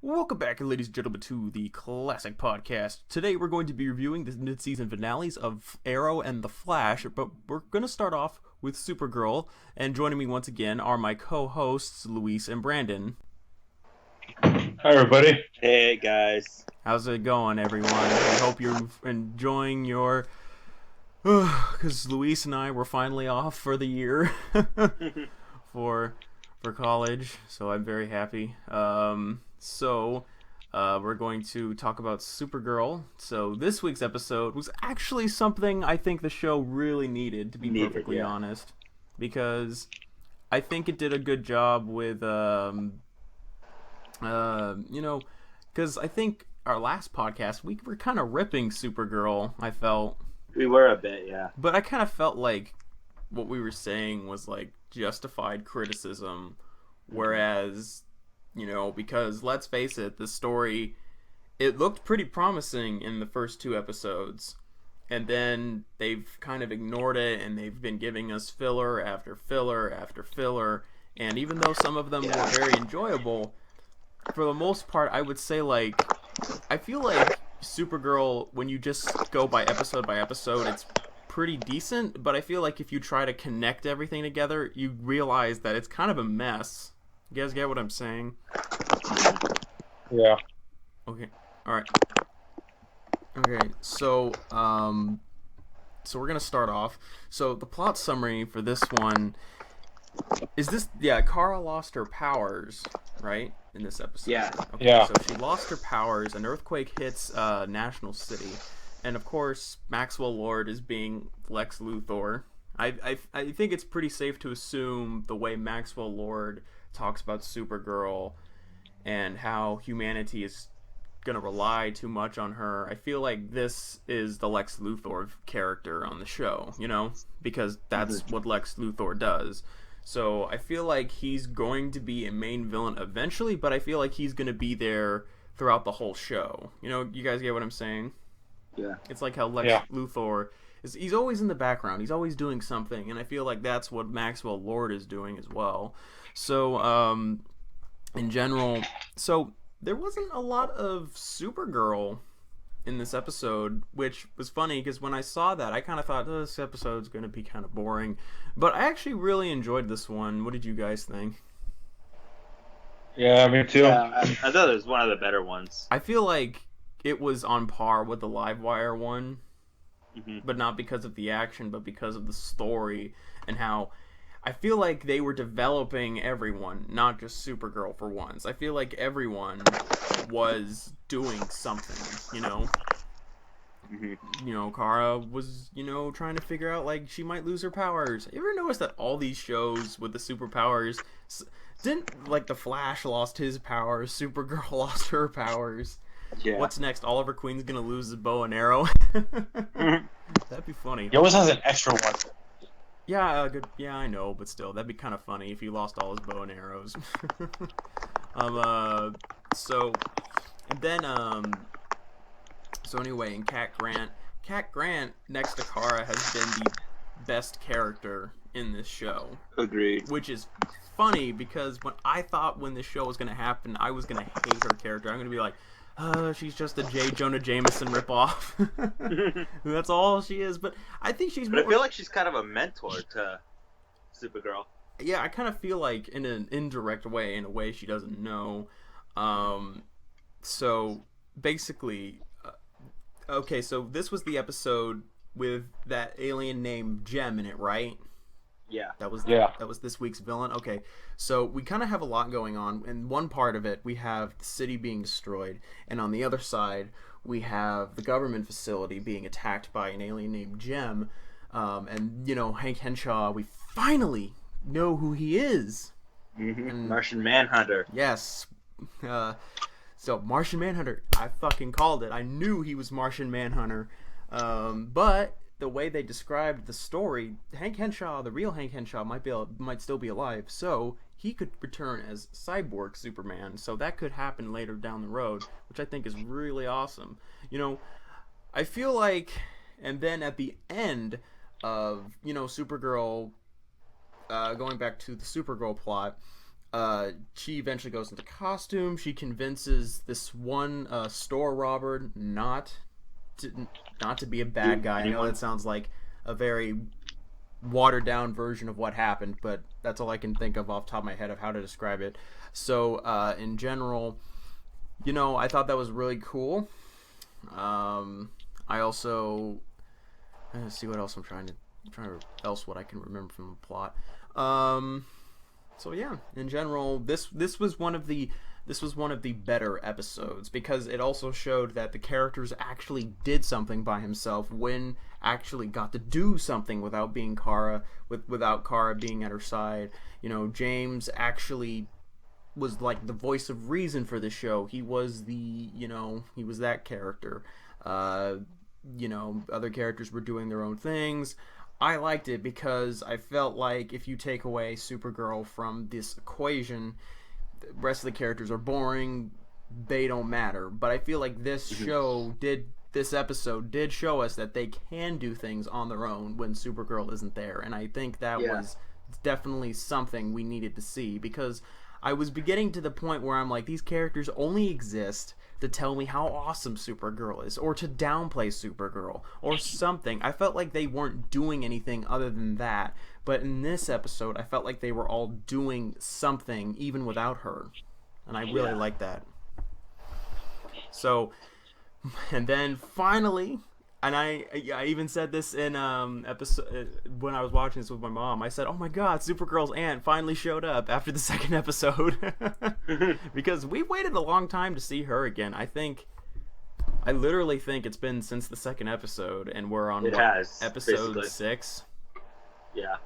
Welcome back, ladies and gentlemen, to the Classic Podcast. Today we're going to be reviewing the mid-season finales of Arrow and The Flash, but we're going to start off with Supergirl, and joining me once again are my co-hosts, Luis and Brandon. Hi, everybody. Hey, guys. How's it going, everyone? I hope you're enjoying your... Because Luis and I were finally off for the year for college, so I'm very happy. We're going to talk about Supergirl. So this week's episode was actually something I think the show really needed, to be perfectly honest, because I think it did a good job with, because I think our last podcast, we were kind of ripping Supergirl, I felt. We were a bit, yeah. But I kind of felt like what we were saying was, like, justified criticism, whereas... because let's face it, the story, it looked pretty promising in the first two episodes, and then they've kind of ignored it, and they've been giving us filler after filler after filler, and even though some of them were very enjoyable, for the most part, I would say, like, I feel like Supergirl, when you just go by episode, it's pretty decent, but I feel like if you try to connect everything together, you realize that it's kind of a mess. You guys get what I'm saying? Yeah. Okay. All right. Okay. So we're gonna start off. So the plot summary for this one is this. Yeah, Kara lost her powers, right? In this episode. Yeah. Okay, Yeah. So she lost her powers. An earthquake hits National City, and of course Maxwell Lord is being Lex Luthor. I think it's pretty safe to assume the way Maxwell Lord talks about Supergirl and how humanity is gonna rely too much on her. I feel like this is the Lex Luthor character on the show, because that's what Lex Luthor does. So I feel like he's going to be a main villain eventually, but I feel like he's gonna be there throughout the whole show. You guys get what I'm saying? Yeah. It's like how Lex Luthor he's always in the background. He's always doing something, and I feel like that's what Maxwell Lord is doing as well. So, in general, there wasn't a lot of Supergirl in this episode, which was funny because when I saw that, I kind of thought this episode's going to be kind of boring. But I actually really enjoyed this one. What did you guys think? Yeah, me too. Yeah, I thought it was one of the better ones. I feel like it was on par with the Livewire one, but not because of the action, but because of the story and how... I feel like they were developing everyone, not just Supergirl for once. I feel like everyone was doing something, Kara was, trying to figure out, like, she might lose her powers. You ever notice that all these shows with the superpowers, didn't, like, The Flash lost his powers, Supergirl lost her powers. Yeah. What's next? Oliver Queen's gonna lose his bow and arrow? That'd be funny. He always has an extra one. Yeah, good. Yeah, I know, but still, that'd be kind of funny if he lost all his bow and arrows. So anyway, in Cat Grant next to Kara has been the best character in this show. Agreed. Which is funny because when this show was gonna happen, I was gonna hate her character. I'm gonna be like, she's just a J. Jonah Jameson ripoff. That's all she is. But I think she's more... I feel like she's kind of a mentor to Supergirl. Yeah, I kind of feel like in an indirect way, in a way she doesn't know. So, basically... okay, so this was the episode with that alien named Gem in it, right? Yeah. That was this week's villain. Okay, so we kind of have a lot going on. In one part of it, we have the city being destroyed, and on the other side, we have the government facility being attacked by an alien named Gem. And Hank Henshaw, we finally know who he is. And Martian Manhunter. Yes. So Martian Manhunter, I fucking called it. I knew he was Martian Manhunter. But the way they described the story, Hank Henshaw, the real Hank Henshaw, might still be alive, so he could return as Cyborg Superman. So that could happen later down the road, which I think is really awesome. I feel like, and then at the end of Supergirl, going back to the Supergirl plot, She eventually goes into costume. She convinces this one store robber not to be a bad guy. I know that sounds like a very watered down version of what happened, but that's all I can think of off the top of my head of how to describe it. So in general, I thought that was really cool. I also let's see what else I'm trying to what I can remember from the plot. So yeah, in general, this was one of the better episodes because it also showed that the characters actually did something by himself. Wynn actually got to do something without Kara being at her side. James actually was like the voice of reason for the show. He was he was that character. Other characters were doing their own things. I liked it because I felt like if you take away Supergirl from this equation, the rest of the characters are boring. They don't matter. But I feel like this episode did show us that they can do things on their own when Supergirl isn't there. And I think that was definitely something we needed to see because I was beginning to the point where I'm like, these characters only exist to tell me how awesome Supergirl is, or to downplay Supergirl, or something. I felt like they weren't doing anything other than that. But in this episode, I felt like they were all doing something, even without her. And I really like that. So, and then finally, and I even said this in episode when I was watching this with my mom. I said, "Oh my God, Supergirl's aunt finally showed up after the second episode," because we waited a long time to see her again. I literally think it's been since the second episode, and we're on episode basically 6. Yeah.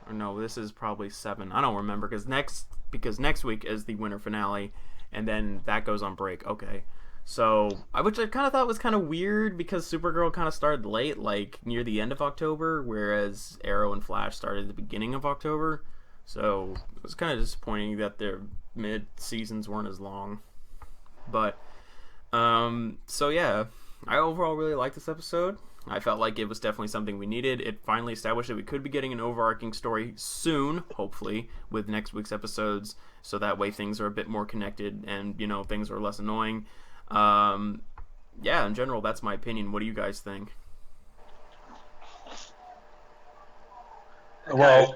Or no, this is probably 7. I don't remember because next week is the winter finale, and then that goes on break. Okay. So, which I kind of thought was kind of weird because Supergirl kind of started late, like near the end of October, whereas Arrow and Flash started at the beginning of October. So, it was kind of disappointing that their mid-seasons weren't as long. But, so yeah, I overall really liked this episode. I felt like it was definitely something we needed. It finally established that we could be getting an overarching story soon, hopefully, with next week's episodes, so that way things are a bit more connected and, things are less annoying. Yeah, in general, that's my opinion. What do you guys think? Well,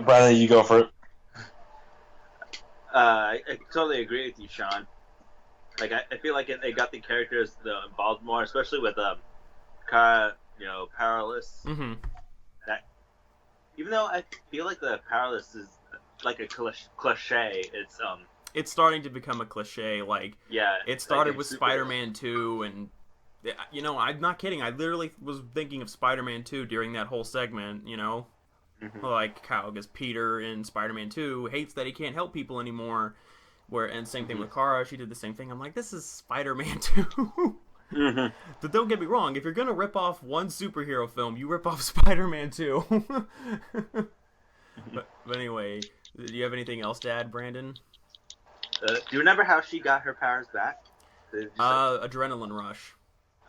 Bradley, you go for it. I totally agree with you, Sean. Like, I feel like they got the characters involved more, especially with Kara, powerless. Mm-hmm. That, even though I feel like the powerless is like a cliche, it's starting to become a cliche. Like, it started with Spider-Man 2, and I'm not kidding. I literally was thinking of Spider-Man 2 during that whole segment. Mm-hmm. Like how because Peter in Spider-Man 2 hates that he can't help people anymore. And same thing with Kara, she did the same thing. I'm like, this is Spider-Man 2. Mm-hmm. But don't get me wrong, if you're gonna rip off one superhero film, you rip off Spider-Man 2. But anyway, do you have anything else to add, Brandon? Do you remember how she got her powers back? Adrenaline rush.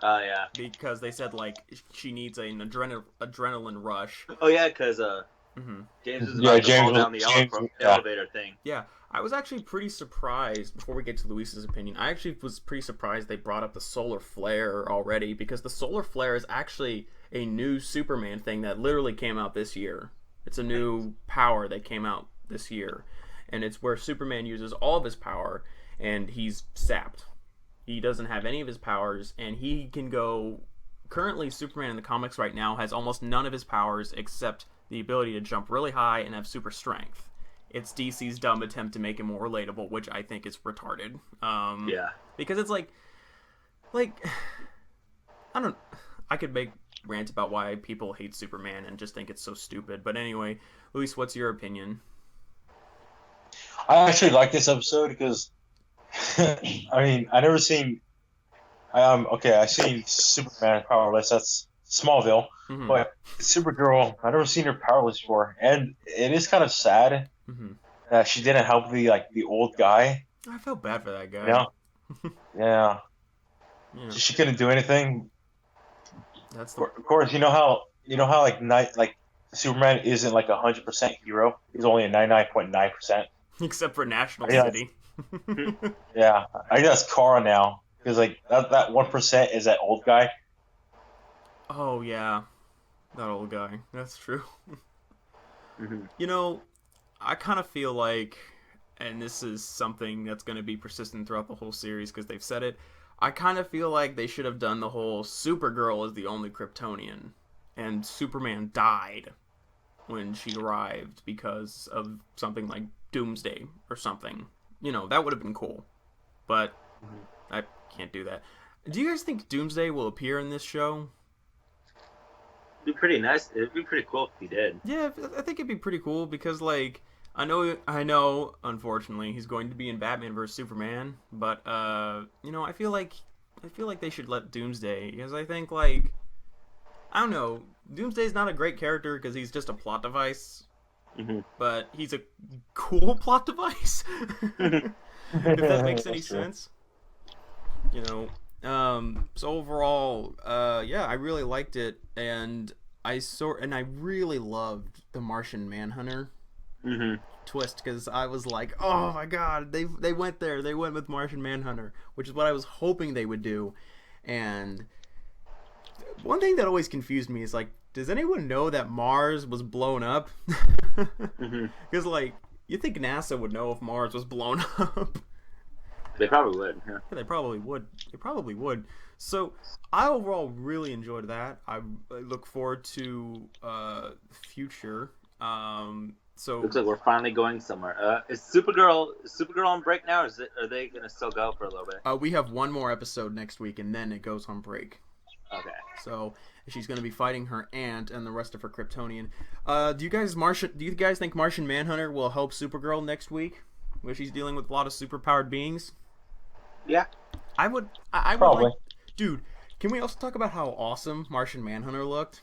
Oh, yeah. Because they said, like, she needs an adrenaline rush. Oh, yeah, because James was about to fall down the elevator thing. Yeah, I was actually pretty surprised, before we get to Luis's opinion, I actually was pretty surprised they brought up the solar flare already, because the solar flare is actually a new Superman thing that literally came out this year. It's a new power that came out this year. And it's where Superman uses all of his power, and he's sapped. He doesn't have any of his powers, and he can go... Currently, Superman in the comics right now has almost none of his powers except the ability to jump really high and have super strength. It's DC's dumb attempt to make him more relatable, which I think is retarded. Yeah. Because it's like... I could make rants about why people hate Superman and just think it's so stupid. But anyway, Luis, what's your opinion? I actually like this episode because, I mean, I never seen. I seen Superman powerless. That's Smallville, but Supergirl, I never seen her powerless before, and it is kind of sad that she didn't help the old guy. I felt bad for that guy. Yeah. She couldn't do anything. That's of course, you know how Superman isn't like 100% hero. He's only a 99.9%. Except for I National think City. yeah, I think that's Kara now because like that 1% is that old guy. Oh yeah, that old guy. That's true. Mm-hmm. You know, I kind of feel like, and this is something that's going to be persistent throughout the whole series because they've said it. I kind of feel like they should have done the whole Supergirl is the only Kryptonian, and Superman died when she arrived because of something like Doomsday or something. You know, that would have been cool. But I can't do that. Do you guys think Doomsday will appear in this show? It'd be pretty nice. It'd be pretty cool if he did. Yeah, I think it'd be pretty cool because, like, I know. Unfortunately, he's going to be in Batman vs Superman, but you know, I feel like they should let Doomsday because I think, like, I don't know, Doomsday's not a great character because he's just a plot device, but he's a cool plot device. If that makes any sense, you know. So overall, yeah, I really liked it, and I really loved the Martian Manhunter twist because I was like, oh my god, they went there, they went with Martian Manhunter, which is what I was hoping they would do. And one thing that always confused me is like, does anyone know that Mars was blown up? Because like, you think NASA would know if Mars was blown up? They probably would. Yeah. Yeah, they probably would. They probably would. So I overall really enjoyed that. I look forward to future. So Looks like we're finally going somewhere. Is Supergirl on break now? Or are they gonna still go for a little bit? we have one more episode next week, and then it goes on break. Okay. So she's going to be fighting her aunt and the rest of her Kryptonian. Do you guys think Martian Manhunter will help Supergirl next week, where she's dealing with a lot of superpowered beings? Yeah. I would Probably. like, dude. Can we also talk about how awesome Martian Manhunter looked?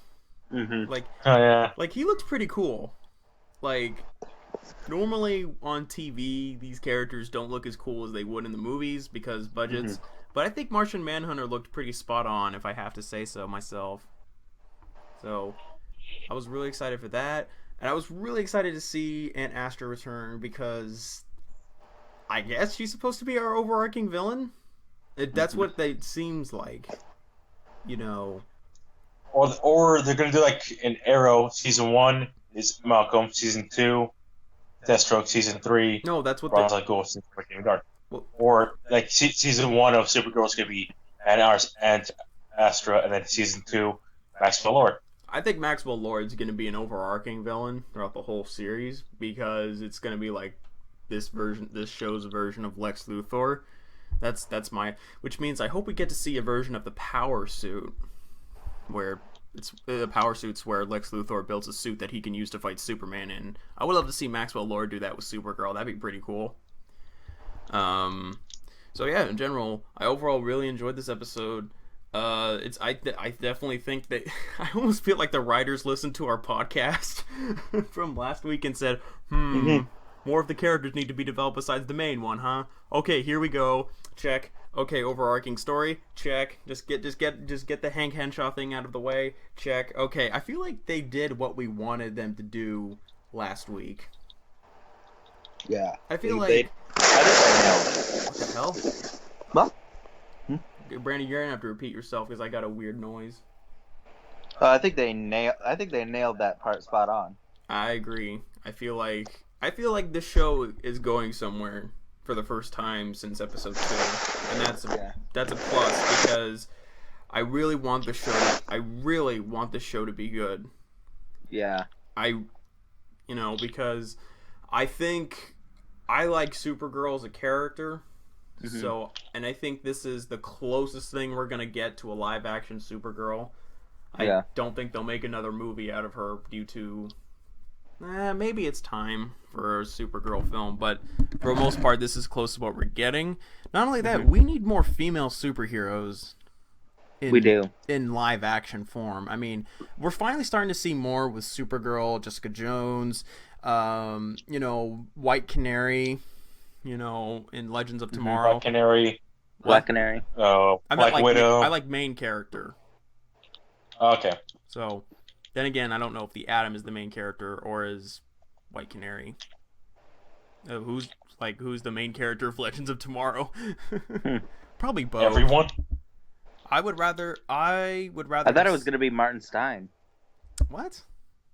Like, Oh yeah. like he looked pretty cool. Like, normally on TV, these characters don't look as cool as they would in the movies because budgets. But I think Martian Manhunter looked pretty spot on, if I have to say so myself. So, I was really excited for that. And I was really excited to see Aunt Astra return because I guess she's supposed to be our overarching villain. That's what it seems like. You know. Or they're gonna do like an Arrow season 1 is Malcolm, season 2 Deathstroke, season 3 No, that's what Bronze Like Ghost and Breaking Dark. Well, Or like season 1 of Supergirl is gonna be and Astra, and then season 2 Maxwell Lord. I think Maxwell Lord's going to be an overarching villain throughout the whole series because it's going to be like this show's version of Lex Luthor. That's my, which means I hope we get to see a version of the Power Suit, where it's the Power Suit's where Lex Luthor builds a suit that he can use to fight Superman in. I would love to see Maxwell Lord do that with Supergirl. That'd be pretty cool. So yeah, in general, I overall really enjoyed this episode. I definitely think that I almost feel like the writers listened to our podcast from last week and said, more of the characters need to be developed besides the main one, huh? Okay, here we go. Check. Okay, overarching story. Check. Just get the Hank Henshaw thing out of the way. Check. Okay, I feel like they did what we wanted them to do last week. Yeah. I feel like. I think they nailed it. What the hell? Well. Brandon, you're gonna have to repeat yourself because I got a weird noise. I think they nailed that part spot on. I agree. I feel like this show is going somewhere for the first time since episode 2, and that's a plus because I really want the show to be good. Yeah. Because I think I like Supergirl as a character. So, and I think this is the closest thing we're gonna get to a live-action Supergirl. I don't think they'll make another movie out of her due to maybe it's time for a Supergirl film, but for the most part, this is close to what we're getting. Not only that, we need more female superheroes. We do. In live-action form. I mean, we're finally starting to see more with Supergirl, Jessica Jones, White Canary. In Legends of Tomorrow. Black Canary. Black Canary. Black Widow. I like main character. Okay. So, Then again, I don't know if the Atom is the main character or is White Canary. Who's the main character of Legends of Tomorrow? Probably both. Everyone. I would rather. I thought it was gonna be Martin Stein. What?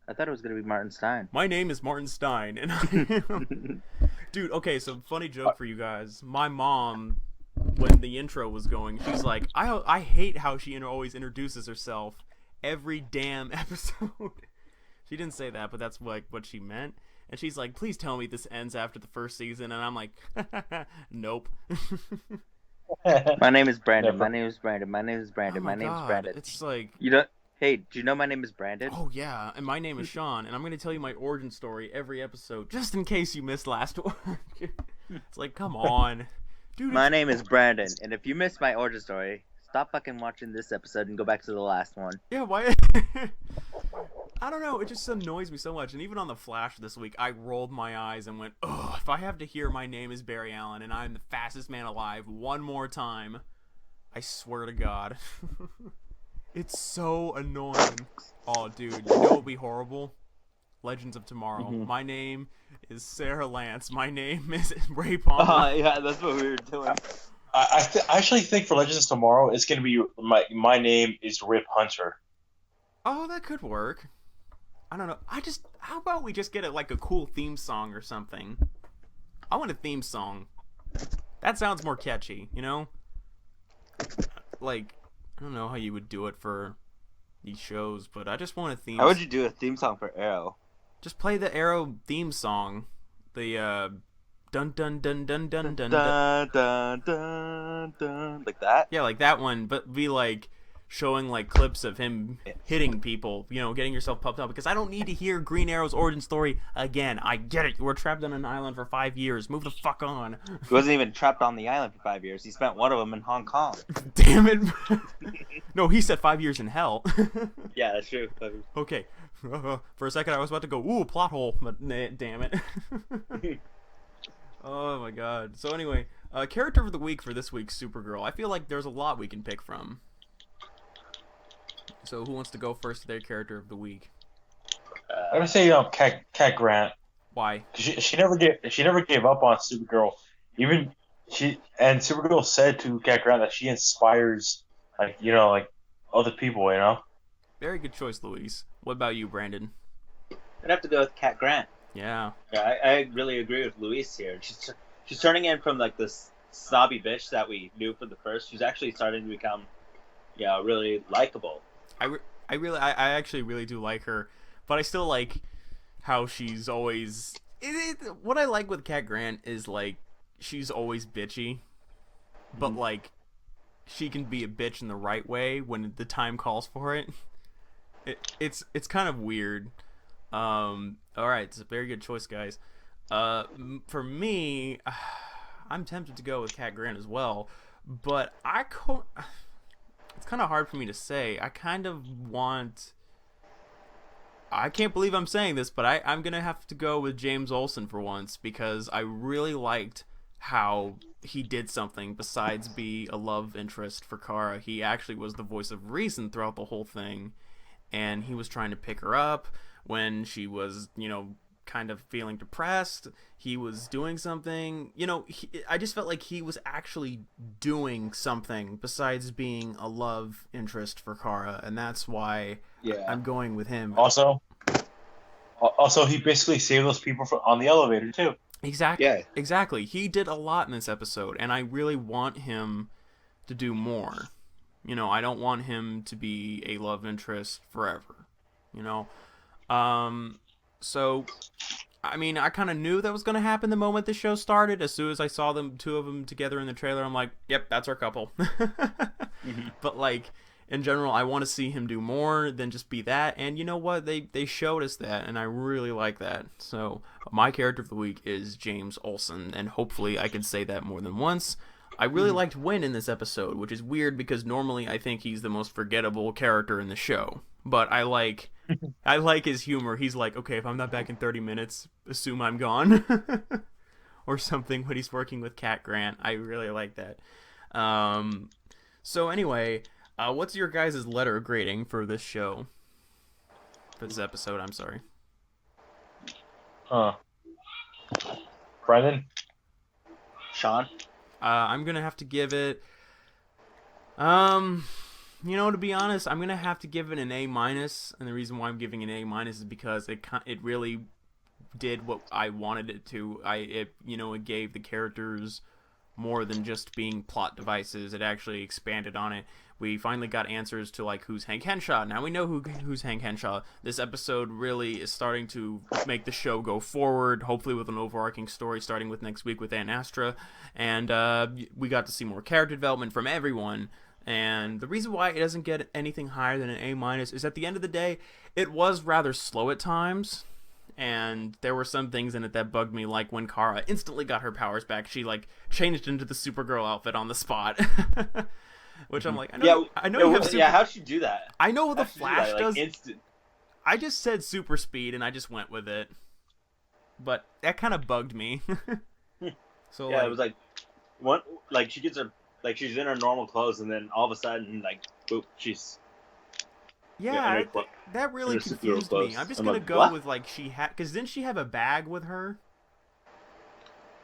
I thought it was gonna be Martin Stein. My name is Martin Stein, and I am... Dude, okay, so funny joke for you guys. My mom, when the intro was going, she's like, I hate how she always introduces herself every damn episode. She didn't say that, but that's like what she meant. And she's like, please tell me this ends after the first season. And I'm like, nope. My name is Brandon. My name is Brandon. My name is Brandon. My name is Brandon. It's like... You don't... Hey, do you know my name is Brandon? Oh, yeah. And my name is Sean. And I'm going to tell you my origin story every episode, just in case you missed last one. It's like, come on. Dude, my name is Brandon. And if you missed my origin story, stop fucking watching this episode and go back to the last one. Yeah, why? I don't know. It just annoys me so much. And even on The Flash this week, I rolled my eyes and went, ugh, if I have to hear my name is Barry Allen and I'm the fastest man alive one more time, I swear to God. It's so annoying. Oh, dude, you know what would be horrible? Legends of Tomorrow. Mm-hmm. My name is Sarah Lance. My name is Ray Palmer. Yeah, that's what we were doing. I actually think for Legends of Tomorrow, it's going to be my name is Rip Hunter. Oh, that could work. I don't know. How about we just get a cool theme song or something? I want a theme song. That sounds more catchy, you know? Like, I don't know how you would do it for these shows, but I just want a theme. How would you do a theme song for Arrow? Just play the Arrow theme song. The dun dun dun dun dun dun dun dun dun dun, like that. Yeah, like that one, but be like showing like clips of him hitting people, you know, getting yourself pumped up. Because I don't need to hear Green Arrow's origin story again. I get it. You were trapped on an island for 5 years. Move the fuck on. He wasn't even trapped on the island for 5 years. He spent one of them in Hong Kong. Damn it. No, he said 5 years in hell. Yeah, that's true. Okay. For a second, I was about to go, ooh, plot hole, but nah, damn it. Oh my god. So anyway, character of the week for this week's Supergirl. I feel like there's a lot we can pick from. So who wants to go first to their character of the week? I'm gonna say Cat Grant. Why? She never gave up on Supergirl. Even Supergirl said to Cat Grant that she inspires other people. You know. Very good choice, Luis. What about you, Brandon? I'd have to go with Cat Grant. Yeah. Yeah, I really agree with Luis here. She's turning in from like this snobby bitch that we knew from the first. She's actually starting to become, really likable. I actually really do like her, but I still like how she's always. What I like with Cat Grant is like she's always bitchy, but like she can be a bitch in the right way when the time calls for it. It's kind of weird. All right, it's a very good choice, guys. For me, I'm tempted to go with Cat Grant as well, but it's kind of hard for me to say. I kind of want... I can't believe I'm saying this, but I'm going to have to go with James Olsen for once, because I really liked how he did something besides be a love interest for Kara. He actually was the voice of reason throughout the whole thing, and he was trying to pick her up when she was, kind of feeling depressed. He was doing something, I just felt like he was actually doing something besides being a love interest for Kara, and that's why I'm going with him. Also, he basically saved those people on the elevator too. Exactly. Yeah. Exactly. He did a lot in this episode, and I really want him to do more. I don't want him to be a love interest forever. So, I mean, I kind of knew that was going to happen the moment the show started. As soon as I saw two of them together in the trailer, I'm like, yep, that's our couple. But, like, in general, I want to see him do more than just be that. And you know what? They showed us that, and I really like that. So, my character of the week is James Olsen, and hopefully I can say that more than once. I really liked Wynn in this episode, which is weird because normally I think he's the most forgettable character in the show. But I like his humor. He's like, okay, if I'm not back in 30 minutes, assume I'm gone. Or something when he's working with Cat Grant. I really like that. So anyway, what's your guys' letter grading for this show? for this episode. I'm sorry. Brendan? Sean? I'm gonna have to give it. To be honest, I'm gonna have to give it an A minus, and the reason why I'm giving an A minus is because it really did what I wanted it to. It gave the characters more than just being plot devices. It actually expanded on it. We finally got answers to like who's Hank Henshaw. Now we know who's Hank Henshaw. This episode really is starting to make the show go forward, hopefully with an overarching story starting with next week with Aunt Astra, and we got to see more character development from everyone. And the reason why it doesn't get anything higher than an A minus is at the end of the day, it was rather slow at times. And there were some things in it that bugged me, like when Kara instantly got her powers back, she like changed into the Supergirl outfit on the spot. Which I'm like, I know you have super... Yeah, how'd she do that? I know the Flash does. Instant. I just said super speed and I just went with it. But that kind of bugged me. So yeah, it was like she gets her, like she's in her normal clothes and then all of a sudden like boop, she's that really confused me. I'm just gonna go what? with like she had, because didn't she have a bag with her?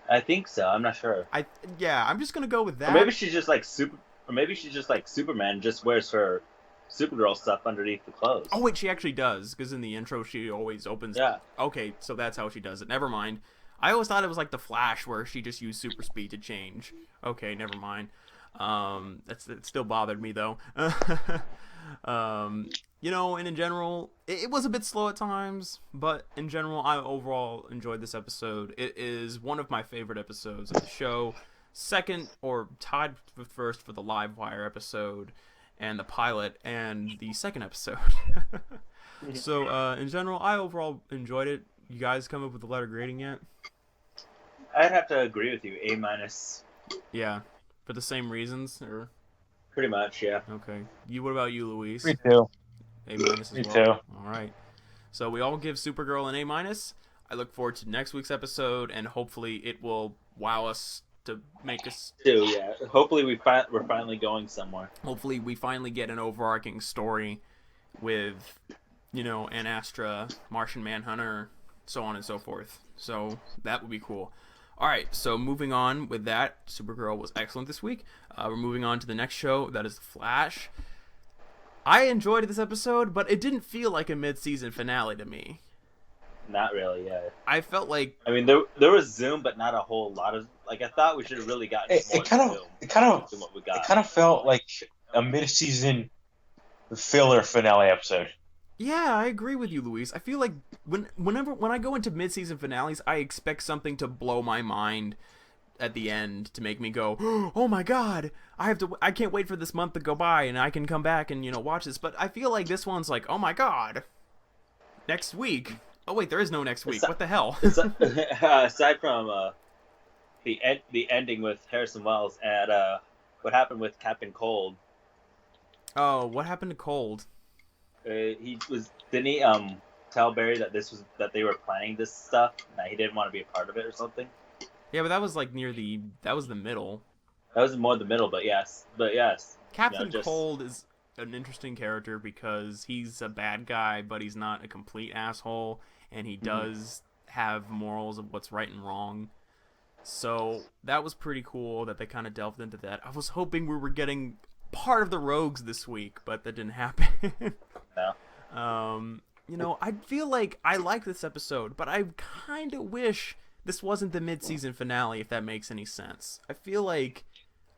I think so. I'm not sure. I'm just gonna go with that. Or maybe she's just like Superman, just wears her Supergirl stuff underneath the clothes. Oh wait, she actually does, because in the intro she always opens. Yeah. Okay, so that's how she does it. Never mind. I always thought it was like the Flash where she just used super speed to change. Okay, never mind. It still bothered me though. And in general, it was a bit slow at times, but in general, I overall enjoyed this episode. It is one of my favorite episodes of the show. Second, or tied with first for the live wire episode, and the pilot, and the second episode. So, in general, I overall enjoyed it. You guys come up with a letter grading yet? I'd have to agree with you. A minus. Yeah, for the same reasons, or? Pretty much, yeah. Okay. What about you, Luis? Me too. A minus as Me well. too. All right. So we all give Supergirl an A minus. I look forward to next week's episode, and hopefully it will wow us to make us. Yeah. Hopefully we're finally going somewhere. Hopefully we finally get an overarching story with, Aunt Astra, Martian Manhunter, so on and so forth. So that would be cool. All right, so moving on with that, Supergirl was excellent this week. We're moving on to the next show, that is The Flash. I enjoyed this episode, but it didn't feel like a mid-season finale to me. Not really, yeah. I felt like... I mean, there was Zoom, but not a whole lot of... Like, I thought we should have really gotten more Zoom than what we got. It kind of felt like a mid-season filler finale episode. Yeah, I agree with you, Luis. I feel like when I go into mid-season finales, I expect something to blow my mind at the end to make me go, "Oh my god, I can't wait for this month to go by and I can come back and watch this." But I feel like this one's like, "Oh my god, next week." Oh wait, there is no next week. What the hell? Aside from the ending with Harrison Wells and what happened with Captain Cold. Oh, what happened to Cold? Didn't he tell Barry that they were planning this stuff and that he didn't want to be a part of it or something? Yeah, but that was like that was the middle. That was more the middle, but yes. Captain Cold is an interesting character because he's a bad guy, but he's not a complete asshole, and he does have morals of what's right and wrong. So that was pretty cool that they kind of delved into that. I was hoping we were getting part of the Rogues this week, but that didn't happen. No. I feel like I like this episode, but I kind of wish this wasn't the mid-season finale, if that makes any sense. I feel like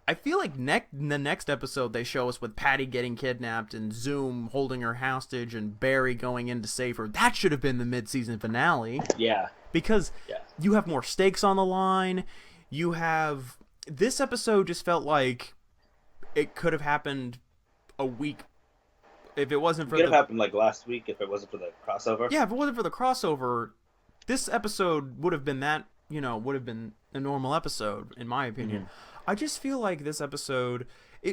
in the next episode they show us with Patty getting kidnapped and Zoom holding her hostage and Barry going in to save her. That should have been the mid-season finale. Yeah. Because you have more stakes on the line. This episode just felt like it could have happened a week if it wasn't for it could have happened like last week if it wasn't for the crossover. Yeah, if it wasn't for the crossover, this episode would have been a normal episode, in my opinion. I just feel like this episode,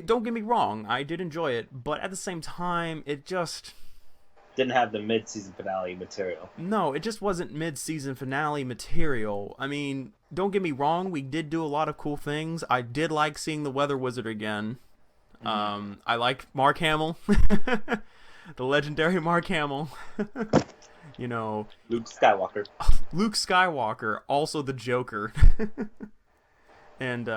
don't get me wrong, I did enjoy it, but at the same time, it just... didn't have the mid-season finale material. No, it just wasn't mid-season finale material. I mean, don't get me wrong, we did do a lot of cool things. I did like seeing the Weather Wizard again. I like Mark Hamill. the legendary Mark Hamill. You know, Luke Skywalker. Luke Skywalker, also the Joker. And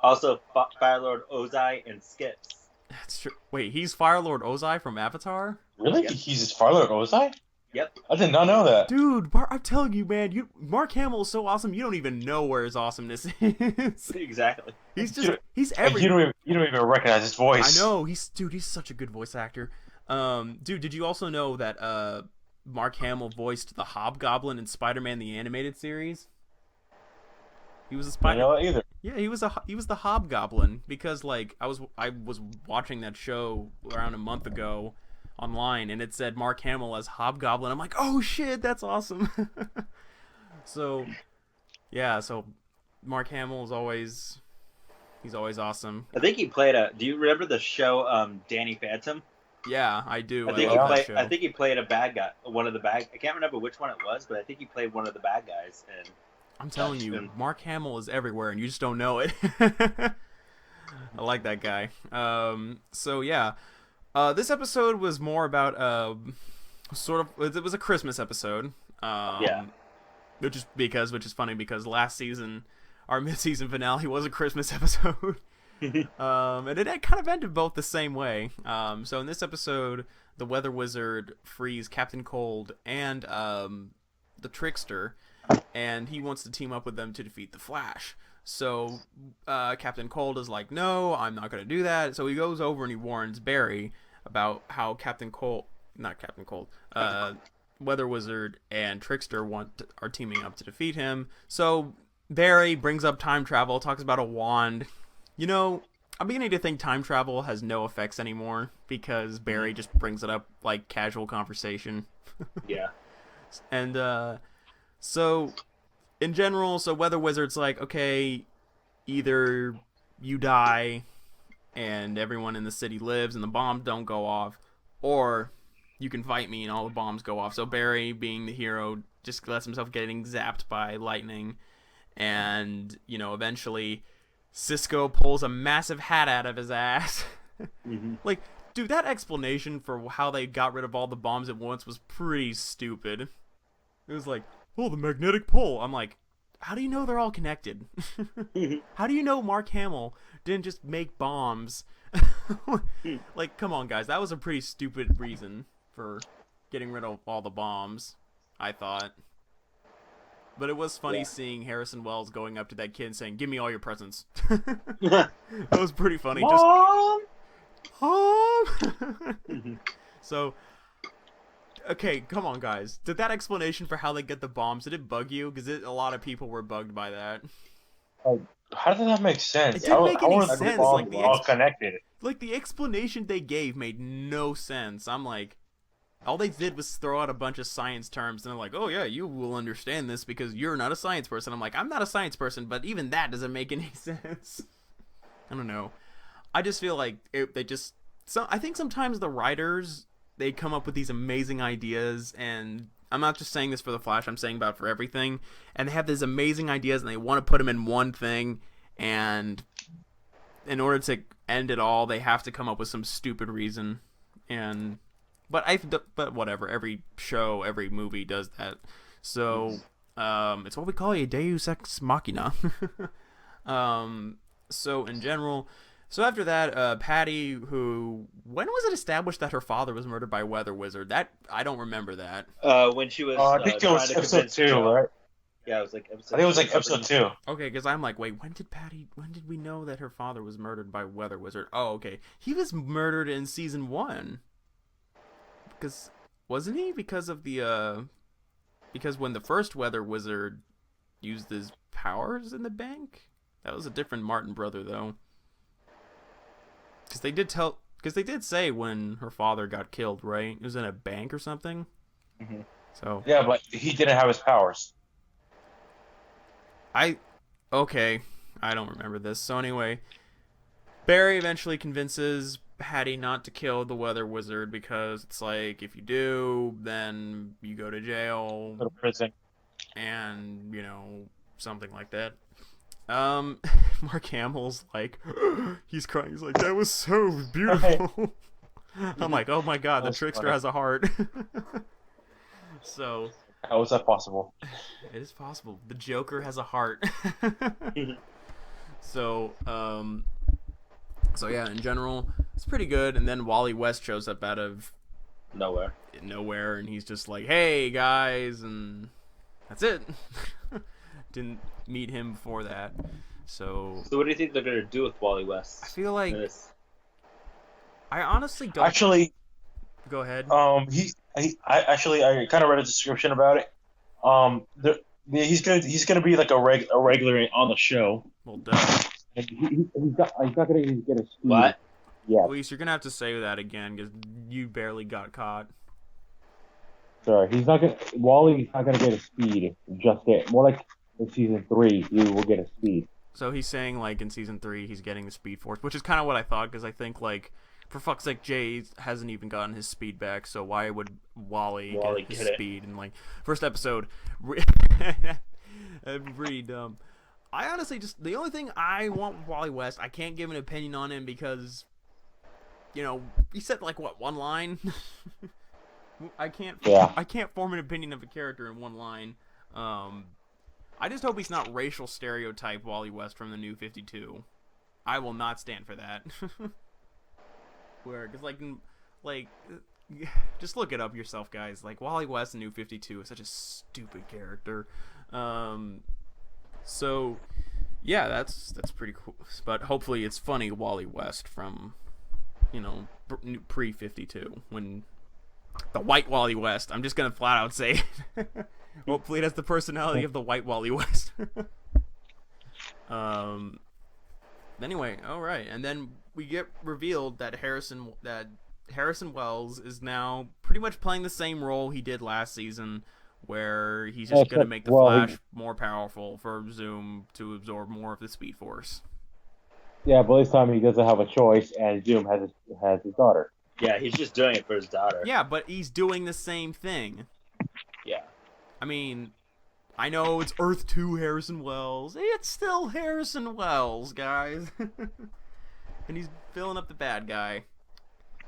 Also Firelord Ozai and Skips. that's true. Wait, he's Firelord Ozai from Avatar? Really? Yep. He's his Firelord Ozai? Yep. I did not know that. Dude, I'm telling you, man, Mark Hamill is so awesome. You don't even know where his awesomeness is. Exactly. He's Like, every. you don't even recognize his voice. I know he's such a good voice actor. Dude, did you also know that Mark Hamill voiced the Hobgoblin in Spider-Man the Animated Series? He was a I Spider. don't know that either. Yeah, he was the Hobgoblin because like I was watching that show around a month ago online and it said Mark Hamill as Hobgoblin. I'm like, oh shit, that's awesome. So Mark Hamill is always awesome. I think he played do you remember the show Danny Phantom? Yeah, I do. I think love that show. I think he played a bad guy. I can't remember which one it was, but I think he played one of the bad guys. And I'm telling you, Mark Hamill is everywhere, and you just don't know it. I like that guy. So yeah, this episode was more about it was a Christmas episode. Yeah. Which is funny because last season, our mid-season finale was a Christmas episode. And it kind of ended both the same way. So in this episode, the Weather Wizard frees Captain Cold and the Trickster, and he wants to team up with them to defeat the Flash. So Captain Cold is like, no, I'm not going to do that. So he goes over and he warns Barry about how Weather Wizard and Trickster are teaming up to defeat him. So Barry brings up time travel, talks about a wand. You know, I'm beginning to think time travel has no effects anymore because Barry just brings it up like casual conversation. Yeah. And so in general, Weather Wizard's like, okay, either you die and everyone in the city lives and the bombs don't go off, or you can fight me and all the bombs go off. So Barry, being the hero, just lets himself getting zapped by lightning, and you know, eventually Cisco pulls a massive hat out of his ass. Mm-hmm. Like, dude, that explanation for how they got rid of all the bombs at once was pretty stupid. It was like, oh, the magnetic pole. I'm like, how do you know they're all connected? How do you know Mark Hamill didn't just make bombs? Like, come on, guys. That was a pretty stupid reason for getting rid of all the bombs, I thought. But it was funny seeing Harrison Wells going up to that kid and saying, give me all your presents. That was pretty funny. Mom! So, okay, come on, guys. Did that explanation for how they get the bombs, did it bug you? Because a lot of people were bugged by that. How did that make sense? It didn't make any are sense. all, Like, all connected? Like, the explanation they gave made no sense. I'm like, all they did was throw out a bunch of science terms, and they're like, oh yeah, you will understand this because you're not a science person. I'm like, I'm not a science person, but even that doesn't make any sense. I don't know. I just feel like I think sometimes the writers, they come up with these amazing ideas, and I'm not just saying this for the Flash, I'm saying about for everything, and they have these amazing ideas and they want to put them in one thing, and in order to end it all, they have to come up with some stupid reason. But whatever, every show, every movie does that. So it's what we call a deus ex machina. So in general, so after that, Patty, when was it established that her father was murdered by Weather Wizard? That I don't remember that. When she was I think it was episode 2, right? Yeah, it was like episode. I think it was like episode 2. Okay, because I'm like, wait, when did we know that her father was murdered by Weather Wizard? Oh, okay, he was murdered in season 1. Because wasn't he? Because when the first Weather Wizard used his powers in the bank, that was a different Martin brother though. Because they did say when her father got killed, right? It was in a bank or something. Mm-hmm. So yeah, but he didn't have his powers. I don't remember this. So anyway, Barry eventually convinces Patty not to kill the Weather Wizard because it's like, if you do, then you go to jail. Go to prison. And, you know, something like that. Mark Hamill's like, he's crying. He's like, that was so beautiful. I'm like, oh my god, the That's trickster funny. has a heart. So How is that possible? it is possible. The Joker has a heart. So, so yeah, in general, it's pretty good. And then Wally West shows up out of nowhere, and he's just like, "Hey guys," and that's it. Didn't meet him before that, so. So what do you think they're gonna do with Wally West? I feel like This? I honestly don't. Actually, Go ahead. I kind of read a description about it. He's gonna be like a regular on the show. Well, duh. And he's not gonna even get a speed. What? Yeah. Luis, you're gonna have to say that again because you barely got caught. Sorry, Wally's not gonna get a speed just yet. More like in season 3, he will get a speed. So he's saying like in season 3 he's getting the Speed Force, which is kind of what I thought because I think like for fuck's sake Jay hasn't even gotten his speed back, so why would Wally get his speed in like first episode? Pretty dumb. I honestly just the only thing I want with Wally West, I can't give an opinion on him because he said like what one line. I can't form an opinion of a character in one line. I just hope he's not racial stereotype Wally West from the New 52. I will not stand for that. Where, cause just look it up yourself, guys. Like Wally West in New 52 is such a stupid character. So yeah, that's pretty cool. But hopefully it's funny Wally West from pre 52 when. The white Wally West. I'm just gonna flat out say it. Hopefully it has the personality of the white Wally West. Anyway, alright. And then we get revealed that Harrison Wells is now pretty much playing the same role he did last season, where he's just gonna make the Flash more powerful for Zoom to absorb more of the Speed Force. Yeah, but this time he doesn't have a choice, and Zoom has his daughter. Yeah, he's just doing it for his daughter. Yeah, but he's doing the same thing. Yeah. I mean, I know it's Earth 2 Harrison Wells. It's still Harrison Wells, guys. And he's filling up the bad guy.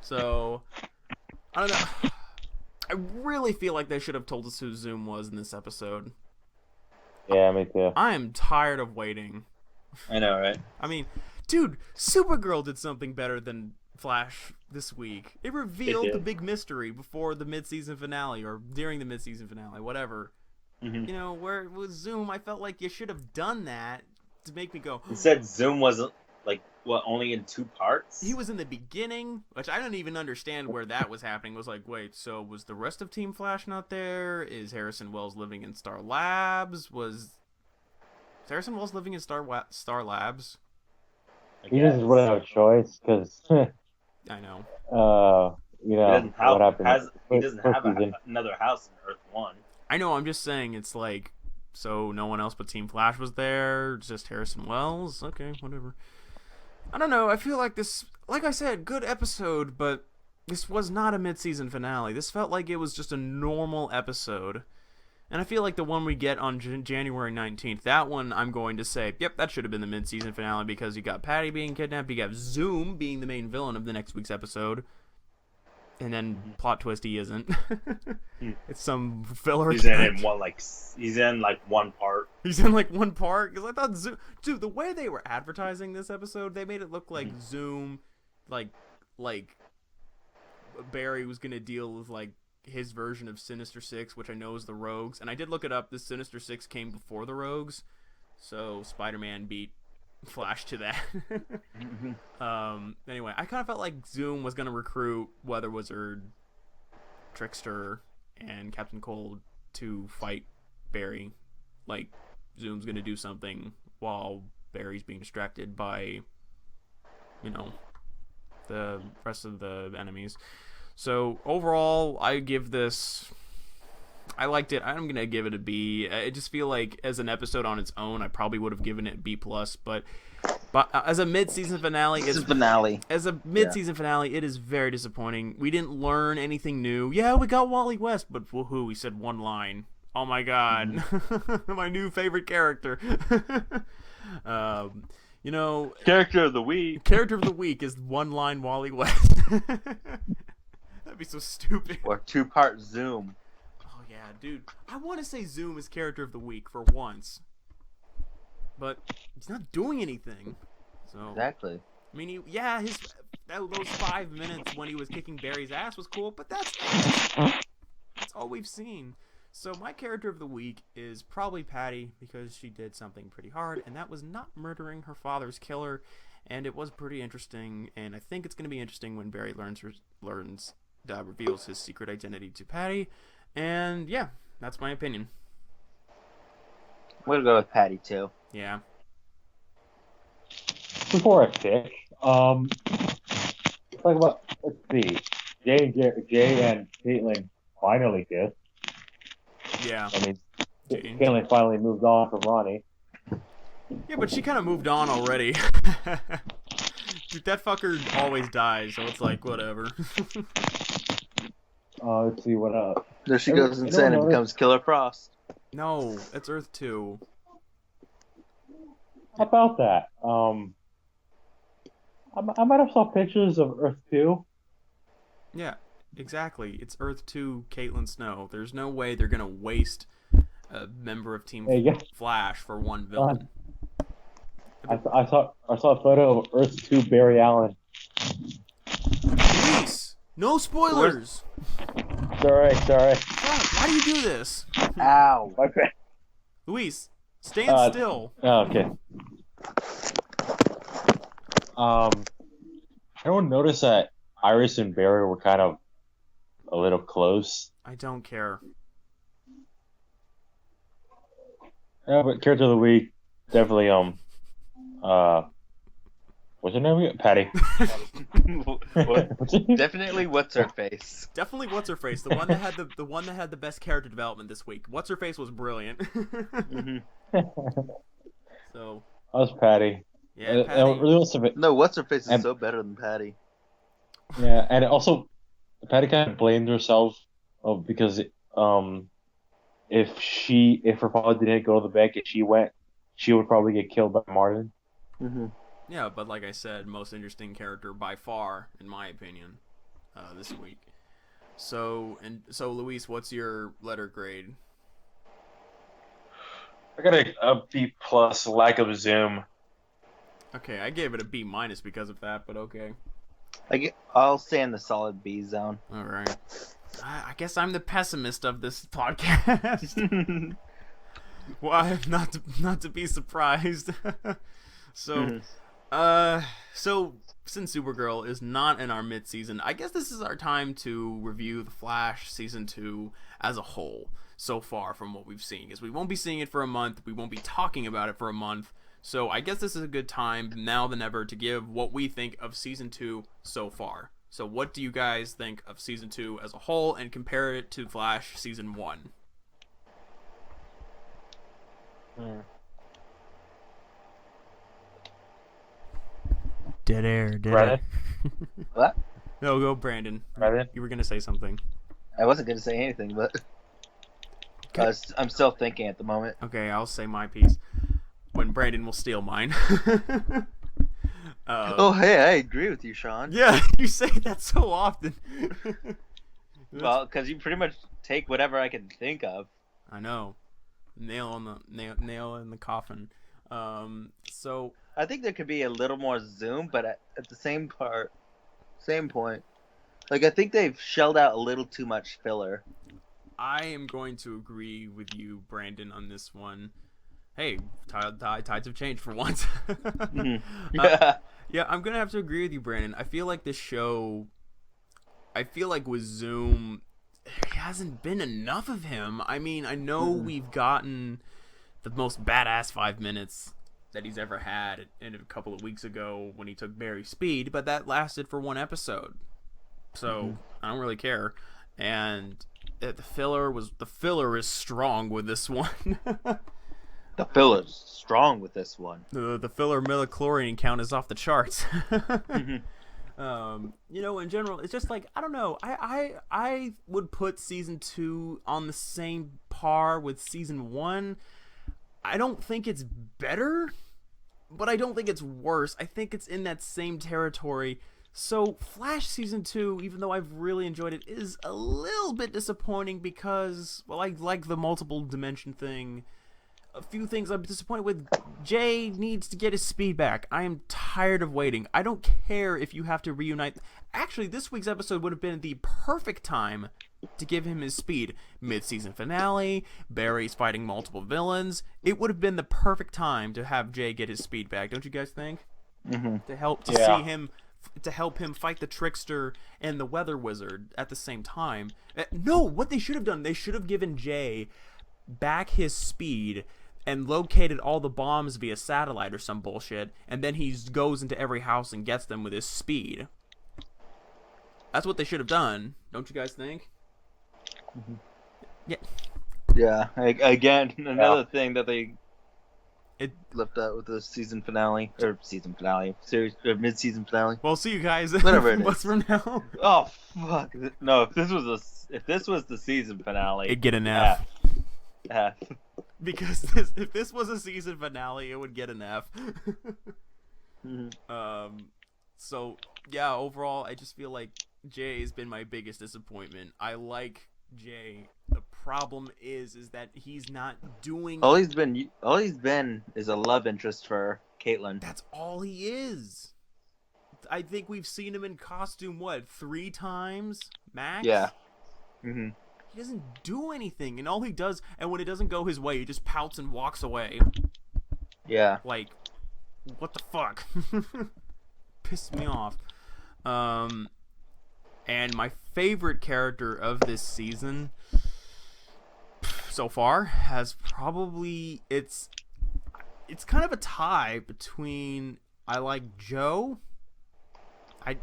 So, I don't know. I really feel like they should have told us who Zoom was in this episode. Yeah, me too. I am tired of waiting. I know, right? I mean, dude, Supergirl did something better than Flash this week. It revealed the big mystery before the mid-season finale or during the mid-season finale, whatever. Mm-hmm. Where it was Zoom, I felt like you should have done that to make me go. It said Zoom wasn't only in 2 parts. He was in the beginning, which I don't even understand where that was happening. It was like, wait, so was the rest of Team Flash not there? Is Harrison Wells living in Star Labs? Was Harrison Wells living in Star Labs? He doesn't really have a choice because. I know. What happened? He doesn't have another house in Earth 1. I know. I'm just saying, it's like, so no one else but Team Flash was there. Just Harrison Wells. Okay, whatever. I don't know. I feel like this, like I said, good episode, but this was not a mid-season finale. This felt like it was just a normal episode. And I feel like the one we get on January 19th, that one I'm going to say, yep, that should have been the mid-season finale because you got Patty being kidnapped, you got Zoom being the main villain of the next week's episode, and then plot twist he isn't. It's some filler. He's in one part. He's in like one part because I thought Zoom, dude, the way they were advertising this episode, they made it look like Zoom, like Barry was gonna deal with like his version of Sinister Six, which I know is the Rogues, and I did look it up. The Sinister Six came before the Rogues, so Spider-Man beat Flash to that. Anyway, I kind of felt like Zoom was gonna recruit Weather Wizard, Trickster, and Captain Cold to fight Barry. Like Zoom's gonna do something while Barry's being distracted by, the rest of the enemies. So overall, I give this. I liked it. I'm gonna give it a B. I just feel like as an episode on its own, I probably would have given it B+. But as a mid-season finale, finale, it is very disappointing. We didn't learn anything new. Yeah, we got Wally West, but woohoo, we said one line. Oh my god, my new favorite character. You know, Character of the week. character of the week is one-line Wally West. That'd be so stupid. Or 2-part Zoom. Oh yeah, dude. I want to say Zoom is character of the week for once, but he's not doing anything. So Exactly. I mean, those 5 minutes when he was kicking Barry's ass was cool, but that's all we've seen. So my character of the week is probably Patty because she did something pretty hard, and that was not murdering her father's killer, and it was pretty interesting. And I think it's going to be interesting when Barry reveals his secret identity to Patty. And yeah, that's my opinion. I'm gonna go with Patty too. Yeah. Before I pick, talk about, let's see, Jay and Caitlin finally kissed. Yeah. I mean, Caitlin finally moved on from Ronnie. Yeah, but she kind of moved on already. Dude, that fucker always dies, so it's like, whatever. Let's see what else. There she goes insane and becomes Killer Frost. No, it's Earth 2. How about that? I might have saw pictures of Earth 2. Yeah, exactly. It's Earth 2 Caitlin Snow. There's no way they're going to waste a member of Team Flash for one villain. I saw a photo of Earth 2 Barry Allen. Luis, no spoilers. Sorry. Fuck, why do you do this? Ow. My bad. Luis, stand still. Oh, okay. Everyone noticed that Iris and Barry were kind of a little close. I don't care. Yeah, but character of the week, definitely what's her name again? Patty. Definitely what's her face. Definitely what's her face. The one that had the best character development this week. What's her face was brilliant. So that was Patty. yeah, Patty. No, what's her face is so better than Patty. Yeah, and also Patty kind of blamed herself because if her father didn't go to the bank and she went, she would probably get killed by Martin. Mm-hmm. Yeah, but like I said, most interesting character by far, in my opinion, this week. So Luis, what's your letter grade? I got a B plus, lack of zoom. Okay, I gave it a B minus because of that, but okay. I'll stay in the solid B zone. All right. I guess I'm the pessimist of this podcast. Why not to be surprised? So since Supergirl is not in our mid-season, I guess this is our time to review The Flash Season 2 as a whole so far from what we've seen. Because we won't be seeing it for a month, we won't be talking about it for a month, so I guess this is a good time, now than ever, to give what we think of Season 2 so far. So what do you guys think of Season 2 as a whole, and compare it to Flash Season 1? Dead air. Brandon? What? No, go Brandon. Brandon? You were going to say something. I wasn't going to say anything, but I'm still thinking at the moment. Okay, I'll say my piece. When Brandon will steal mine. Oh, hey, I agree with you, Sean. Yeah, you say that so often. Well, because you pretty much take whatever I can think of. I know. Nail in the coffin. So I think there could be a little more zoom, but at the same point, like I think they've shelled out a little too much filler. I am going to agree with you, Brandon, on this one. Hey, tides have changed for once. Yeah, I'm gonna have to agree with you, Brandon. I feel like this show, with Zoom, there hasn't been enough of him. I mean, I know we've gotten the most badass 5 minutes that he's ever had in a couple of weeks ago when he took Barry's speed, but that lasted for one episode. So I don't really care. And the filler is strong with this one. The filler's strong with this one. The filler midichlorian count is off the charts. In general, it's just like, I don't know. I would put Season 2 on the same par with Season 1. I don't think it's better, but I don't think it's worse. I think it's in that same territory. So Flash Season 2, even though I've really enjoyed it, is a little bit disappointing because, well, I like the multiple dimension thing. A few things I'm disappointed with. Jay needs to get his speed back. I am tired of waiting. I don't care if you have to reunite. Actually, this week's episode would have been the perfect time to give him his speed. Mid-season finale, Barry's fighting multiple villains. It would have been the perfect time to have Jay get his speed back. Don't you guys think? Mm-hmm. To help him fight the Trickster and the Weather Wizard at the same time. No, what they should have done, they should have given Jay back his speed and located all the bombs via satellite or some bullshit, and then he goes into every house and gets them with his speed. That's what they should have done, don't you guys think? Mm-hmm. Yeah. Yeah. Again, another thing that they left out with the season finale series or mid-season finale. Well, see you guys. Whatever it What's is. from now? Oh fuck! No, if this was the season finale, It'd get an F. F. Because if this was a season finale, it would get an F. Mm-hmm. So yeah, overall, I just feel like Jay has been my biggest disappointment. I like Jay. The problem is that he's not doing. All he's been is a love interest for Caitlin. That's all he is. I think we've seen him in costume 3 times max. Yeah. Mm-hmm. He doesn't do anything, and all he does, and when it doesn't go his way, he just pouts and walks away. Yeah. Like, what the fuck? Pissed me off. And my favorite character of this season so far has probably it's kind of a tie between I like Joe,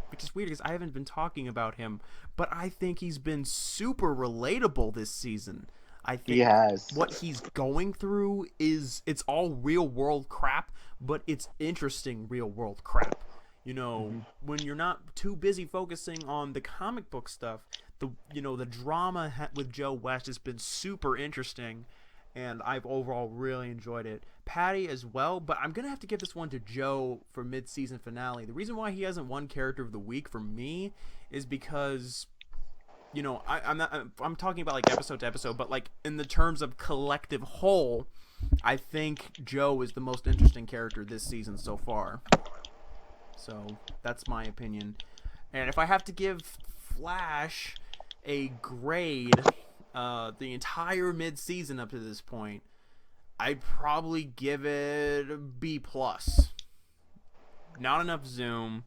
which is weird because I haven't been talking about him, but I think he's been super relatable this season. I think he has. What he's going through it's all real world crap, but it's interesting real world crap. You know, when you're not too busy focusing on the comic book stuff, the drama with Joe West has been super interesting, and I've overall really enjoyed it. Patty as well, but I'm gonna have to give this one to Joe for mid-season finale. The reason why he hasn't won Character of the Week for me is because, you know, I'm talking about like episode to episode, but like in the terms of collective whole, I think Joe is the most interesting character this season so far. So that's my opinion. And if I have to give Flash a grade, the entire mid-season up to this point, I'd probably give it a B+. Not enough zoom,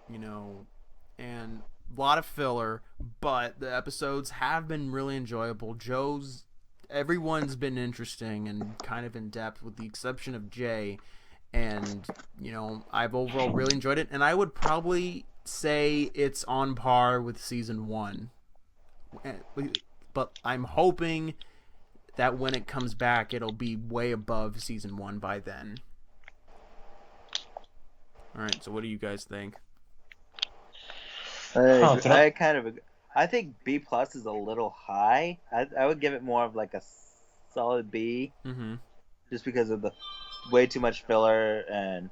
you know, and a lot of filler, but the episodes have been really enjoyable. Everyone's been interesting and kind of in depth, with the exception of Jay. And, you know, I've overall really enjoyed it, and I would probably say it's on par with season 1. But I'm hoping that when it comes back, it'll be way above season 1 by then. Alright, so what do you guys think? I think B+ is a little high. I would give it more of like a solid B. Mm-hmm. Just because of the way too much filler, and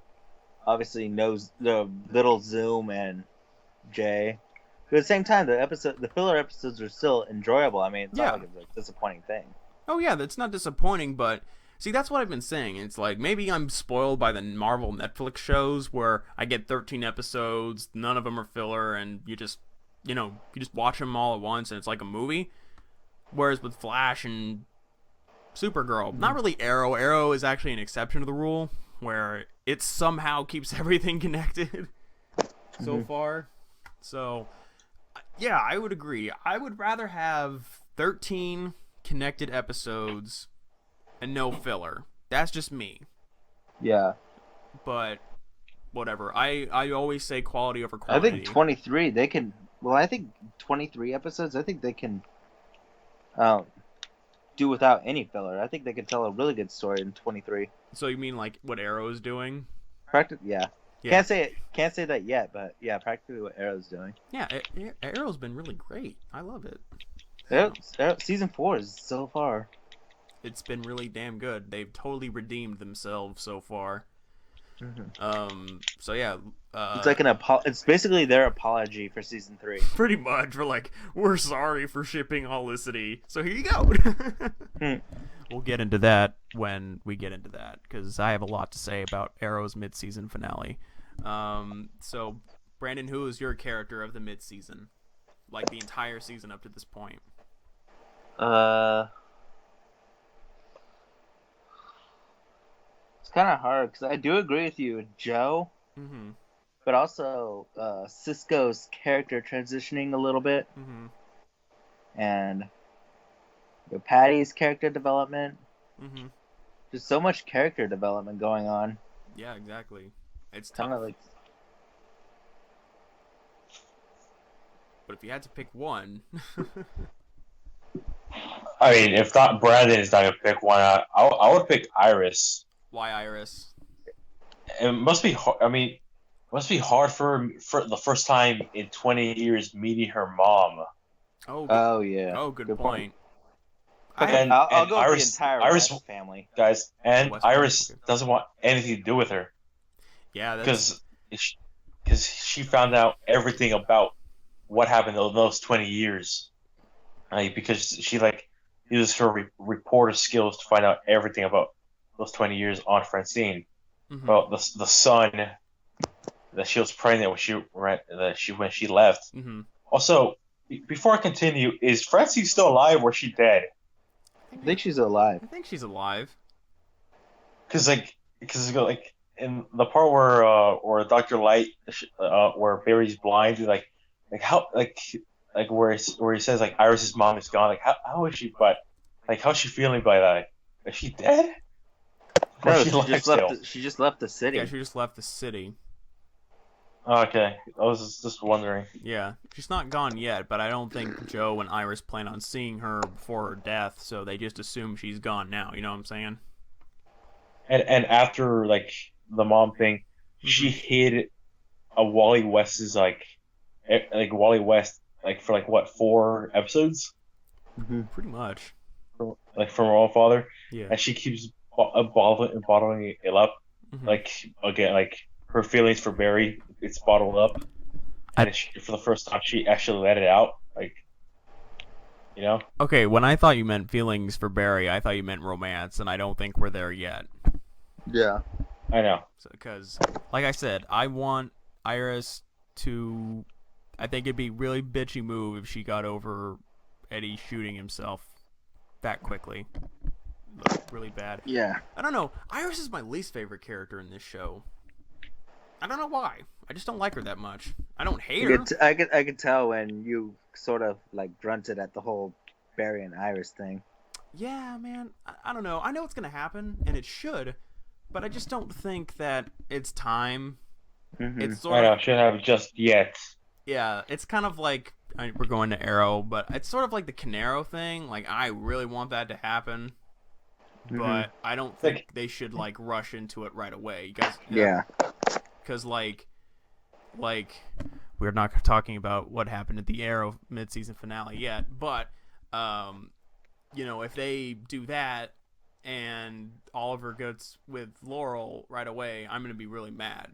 obviously the little zoom and Jay. But at the same time, the filler episodes are still enjoyable. I mean, it's not like it's a disappointing thing. Oh yeah, that's not disappointing, but see, that's what I've been saying. It's like maybe I'm spoiled by the Marvel Netflix shows where I get 13 episodes, none of them are filler, and you just watch them all at once, and it's like a movie. Whereas with Flash and Supergirl, not really Arrow. Arrow is actually an exception to the rule, where it somehow keeps everything connected so far. So, yeah, I would agree. I would rather have 13 connected episodes and no filler. That's just me. Yeah. But, whatever. I always say quality over quantity. I think 23, they can... Well, I think 23 episodes, I think they can... do without any filler. I think they can tell a really good story in 23. So you mean like what Arrow is doing? Yeah. Can't say that yet, but yeah, practically what Arrow's doing. Yeah, Arrow's been really great. I love it. Arrow, season 4 is so far. It's been really damn good. They've totally redeemed themselves so far. So yeah, It's like it's basically their apology for season 3. pretty much. We're sorry for shipping Olicity, so here you go. We'll get into that when we get into that, because I have a lot to say about Arrow's mid-season finale. So, Brandon, who is your character of the mid-season? Like, the entire season up to this point? It's kind of hard, because I do agree with you, Joe. Mm-hmm. But also, Cisco's character transitioning a little bit. Mm-hmm. And Patty's character development. Mm-hmm. There's so much character development going on. Yeah, exactly. It's kind tough. of like. But if you had to pick one, I mean, if not Brandon is not gonna pick one, I would pick Iris. why Iris? It must be hard. I mean, it must be hard for the first time in 20 years meeting her mom. Oh yeah. Oh, good point. I'll go Iris, with the entire Iris West family, guys, and West Iris family, okay. doesn't want anything to do with her. Yeah, that's because she found out everything about what happened in those 20 years. Because she used her reporter skills to find out everything about those 20 years on Francine. mm-hmm. Well, the son that she was pregnant when she left. Mm-hmm. Also, before I continue, is Francine still alive or is she dead? I think she's alive. I think she's alive. Because in the part where Dr. Light where Barry's blind, where he says Iris's mom is gone, how is she? But how's she feeling by that? Is she dead? Or No, is she just left the city. Yeah, she just left the city. Okay, I was just wondering. Yeah, she's not gone yet, but I don't think Joe and Iris plan on seeing her before her death, so they just assume she's gone now. You know what I'm saying? And after the mom thing, she hid a Wally West's Wally West for what, 4 episodes? Mm-hmm. Pretty much. From her own father. Yeah. And she keeps bottling it up. Mm-hmm. Again, her feelings for Barry, it's bottled up. And for the first time, she actually let it out. Okay, when I thought you meant feelings for Barry, I thought you meant romance, and I don't think we're there yet. Yeah. I know. Because, like I said, I want Iris to... I think it'd be a really bitchy move if she got over Eddie shooting himself that quickly. Looked really bad. Yeah. I don't know. Iris is my least favorite character in this show. I don't know why. I just don't like her that much. I don't hate her. I could tell when you sort of grunted at the whole Barry and Iris thing. Yeah, man. I don't know. I know it's gonna happen, and it should, but I just don't think that it's time. Mm-hmm. It's I know. Shouldn't have just yet. Yeah, it's kind of like we're going to Arrow, but it's sort of like the Canaro thing. I really want that to happen, but I don't think they should rush into it right away. You guys, yeah. Because we're not talking about what happened at the Arrow mid-season finale yet, but if they do that and Oliver gets with Laurel right away, I'm gonna be really mad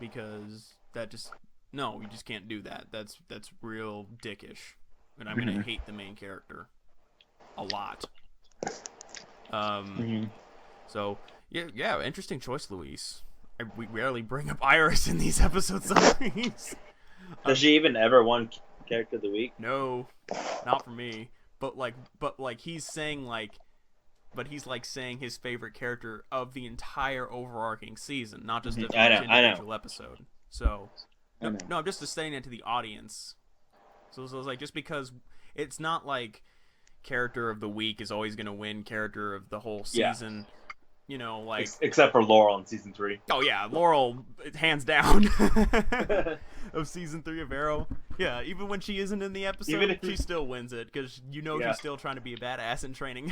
because that just. No, you just can't do that. That's real dickish, and I'm gonna hate the main character a lot. So yeah, interesting choice, Luis. We rarely bring up Iris in these episodes. Does she even ever won character of the week? No, not for me. But he's saying but he's saying his favorite character of the entire overarching season, not just of each individual episode. So. No, I'm just saying it to the audience. So it's just because it's not character of the week is always going to win character of the whole season. Except for Laurel in season 3. Oh yeah, Laurel, hands down, of season 3 of Arrow. Yeah, even when she isn't in the episode, she still wins it because she's still trying to be a badass in training.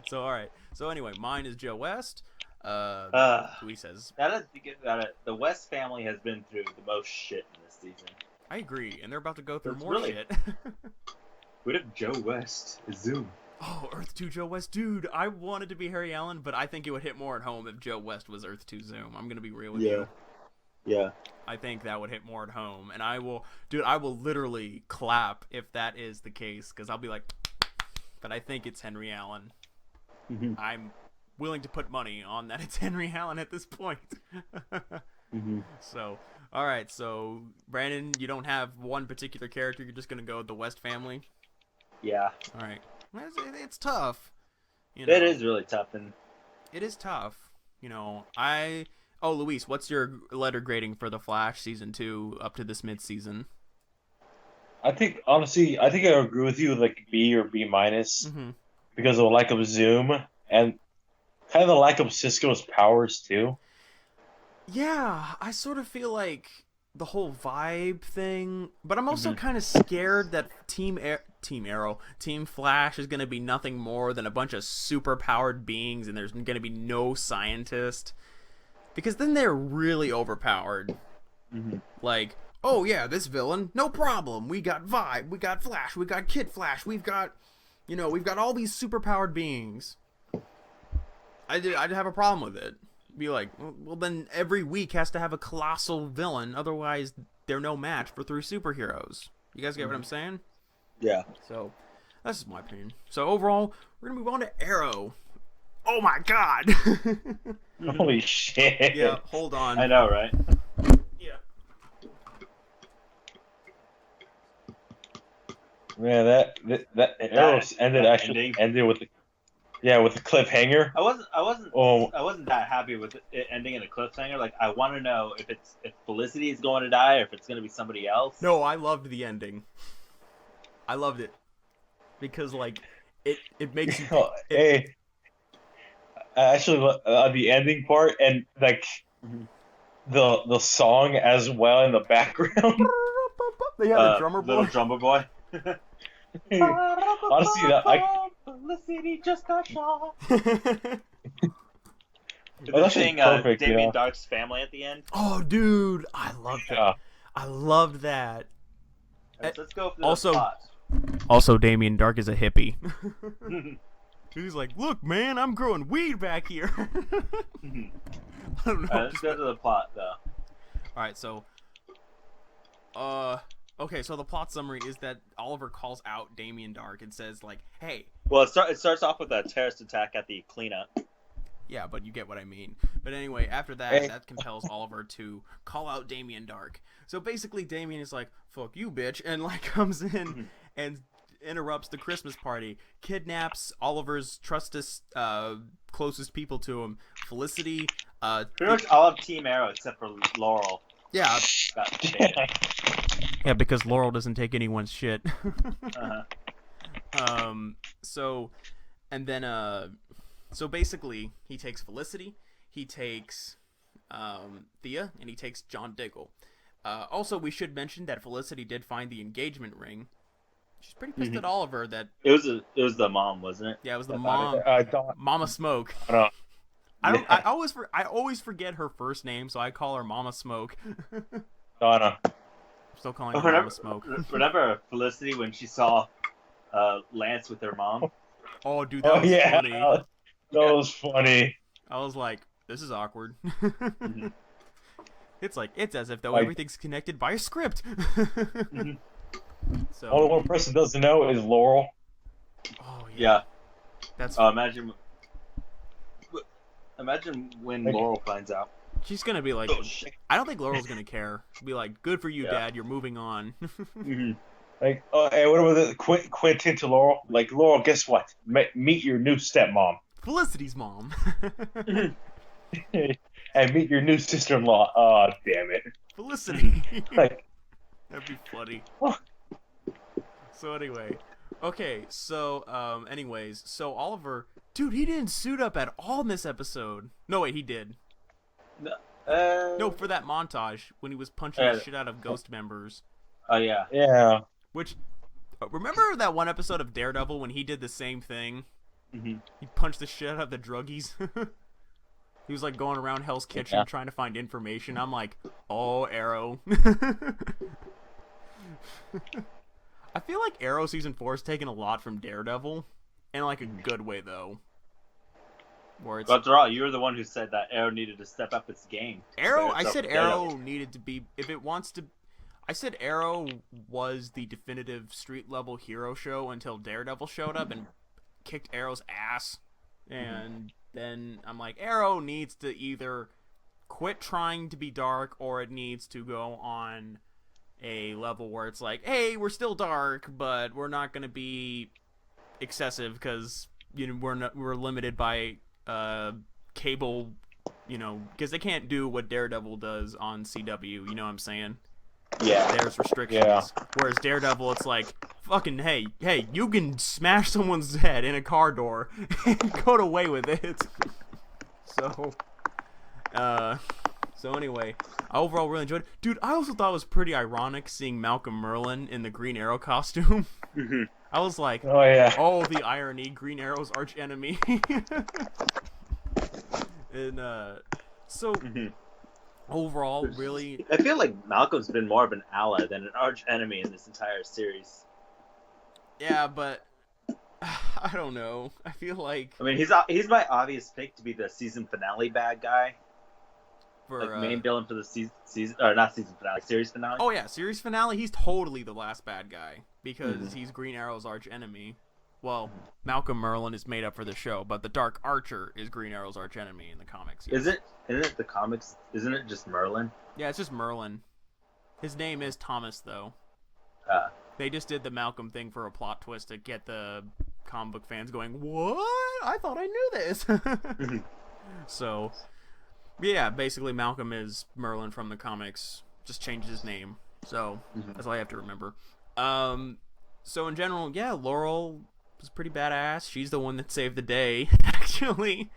So all right. So anyway, mine is Joe West. Luis says the West family has been through the most shit in this season. I agree, and they're about to go through more shit. What if Joe West is Zoom? Oh, Earth 2 Joe West. Dude, I wanted to be Harry Allen, but I think it would hit more at home if Joe West was Earth 2 Zoom. I'm going to be real with you. Yeah. I think that would hit more at home. And I will literally clap if that is the case, because I'll be like, but I think it's Henry Allen. Mm-hmm. I'm willing to put money on that it's Henry Allen at this point. Mm-hmm. So, all right. So, Brandon, you don't have one particular character. You're just going to go with the West family? Yeah. All right. It's tough. You know, It is really tough. And it is tough. You know, Luis, what's your letter grading for The Flash Season 2 up to this mid-season? I think honestly, I agree with you with like B or B minus because of the lack of Zoom and kind of the lack of Cisco's powers too. Yeah, I sort of feel like the whole vibe thing, but I'm also kind of scared that Team Flash is going to be nothing more than a bunch of super powered beings, and there's going to be no scientist, because then they're really overpowered. Like, oh yeah, this villain, no problem. We got Vibe, we got Flash, we got Kid Flash, we've got all these super powered beings. I'd have a problem with it. Be like, well, then every week has to have a colossal villain, otherwise they're no match for 3 superheroes. You guys get what I'm saying? Yeah. So, that's just my opinion. So overall, we're gonna move on to Arrow. Oh my god! Holy shit! Yeah, hold on. I know, right? Yeah. Man, that Arrow ended with with the cliffhanger. I wasn't that happy with it ending in a cliffhanger. Like, I want to know if Felicity is going to die or if it's going to be somebody else. No, I loved the ending. I loved it because like it makes you. Hey, actually, the ending part and like the song as well in the background. They had a drummer boy. Little drummer boy. Honestly, Felicity just got shot. Well, that's Seeing perfect, Damien Dark's family at the end. Oh, dude, I loved that. Yeah. I loved that. Let's go for the plot. Also, Damien Dark is a hippie. He's like, look, man, I'm growing weed back here. I don't know. Let's go to the plot, though. All right, so, okay, so the plot summary is that Oliver calls out Damien Dark and says, like, hey. Well, it starts off with a terrorist attack at the cleanup. Yeah, but you get what I mean. But anyway, after that, that compels Oliver to call out Damien Dark. So basically, Damien is like, fuck you, bitch, and like comes in and interrupts the Christmas party, kidnaps Oliver's closest people to him, Felicity. Pretty much all of Team Arrow except for Laurel. Yeah. Yeah, because Laurel doesn't take anyone's shit. So basically, he takes Felicity, he takes Thea, and he takes John Diggle. Also, we should mention that Felicity did find the engagement ring. She's pretty pissed at Oliver that it was the mom, wasn't it? Yeah, it was the mom, Mama Smoke. I always forget her first name, so I call her Mama Smoke. Donna. I'm still calling her Mama Smoke. Remember Felicity when she saw Lance with her mom? Oh, dude, that was funny. That was funny. I was like, this is awkward. It's as if though everything's connected by a script. So only one person doesn't know is Laurel. Oh yeah. That's imagine when Laurel finds out. She's gonna be like, oh, shit. I don't think Laurel's gonna care. She'll be like, good for you, Dad. You're moving on. Like, hey, what about Quentin to Laurel? Like, Laurel, guess what? Meet your new stepmom. Felicity's mom. And meet your new sister-in-law. Oh, damn it. Felicity. Like, that'd be funny. So anyway, okay. So so Oliver, dude, he didn't suit up at all in this episode. No, wait, he did. No, for that montage when he was punching the shit out of Ghost members. Oh yeah. Yeah. Which, remember that one episode of Daredevil when he did the same thing? Mm-hmm. He punched the shit out of the druggies. He was like going around Hell's Kitchen trying to find information. I'm like, oh, Arrow. I feel like Arrow season 4 is taking a lot from Daredevil. in like a good way though. Where it's After all, you were the one who said that Arrow needed to step up its game. Arrow. I said Arrow needed to be if it wants to. I said Arrow was the definitive street level hero show until Daredevil showed up and kicked Arrow's ass, and then I'm like, Arrow needs to either quit trying to be dark or it needs to go on a level where it's like, hey, we're still dark, but we're not gonna be excessive because we're limited by cable, because they can't do what Daredevil does on CW. You know what I'm saying? Yeah. There's restrictions. Yeah. Whereas Daredevil, it's like, fucking, hey, you can smash someone's head in a car door and go away with it. So anyway, I overall really enjoyed it. Dude, I also thought it was pretty ironic seeing Malcolm Merlyn in the Green Arrow costume. I was like, Oh yeah. oh, the irony, Green Arrow's arch enemy. And so overall, really, I feel like Malcolm's been more of an ally than an arch enemy in this entire series. yeah, but I don't know. I feel like I mean, he's my obvious pick to be the season finale bad guy, for like main villain for the season or not season finale, series finale. oh yeah, series finale, he's totally the last bad guy because he's Green Arrow's arch enemy. Well, Malcolm Merlyn is made up for the show, but the Dark Archer is Green Arrow's arch enemy in the comics. Yes. Isn't it the comics? Isn't it just Merlin? Yeah, it's just Merlin. His name is Thomas, though. They just did the Malcolm thing for a plot twist to get the comic book fans going, what? I thought I knew this. So, yeah, basically Malcolm is Merlin from the comics, just changed his name. So, that's all I have to remember. So in general, yeah, Laurel was pretty badass. She's the one that saved the day, actually.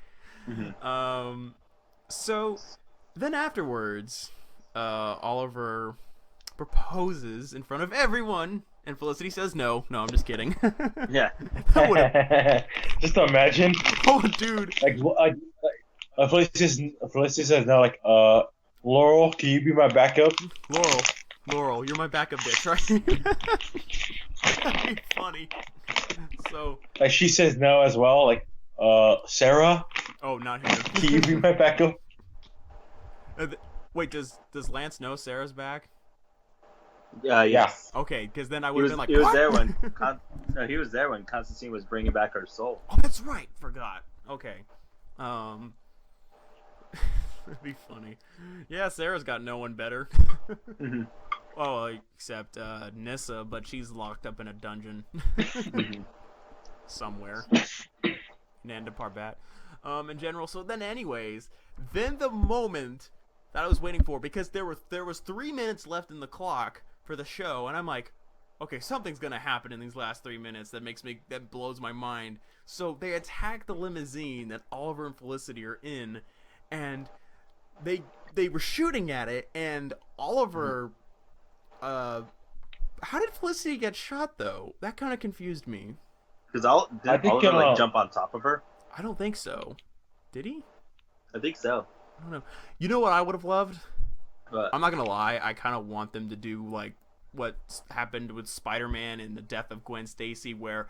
So then afterwards, Oliver proposes in front of everyone, and Felicity says no. No, I'm just kidding. Yeah. Just imagine. Oh, dude. Like, Felicity says no. Like, Laurel, can you be my backup? Laurel, you're my backup bitch, right? That'd be funny. So. Like, she says no as well. Like, Sarah. Oh, not him. Can you be my backup? Wait, does Lance know Sarah's back? Yeah. Okay, because then I He would was, have been like, he was what? there when he was there when Constantine was bringing back her soul. Oh, that's right. Forgot. Okay. That'd be funny. Yeah, Sarah's got no one better. Oh, except Nissa, but she's locked up in a dungeon somewhere. Nanda Parbat. In general. So then, anyways, then the moment that I was waiting for, because there was 3 minutes left in the clock for the show, and I'm like, okay, something's gonna happen in these last 3 minutes that blows my mind. So they attack the limousine that Oliver and Felicity are in, and they were shooting at it, and Oliver. How did Felicity get shot though? That kind of confused me. Because Oliver like jump on top of her? I don't think so. Did he? I think so. I don't know. You know what I would have loved? But I'm not gonna lie. I kind of want them to do like what happened with Spider-Man in the death of Gwen Stacy, where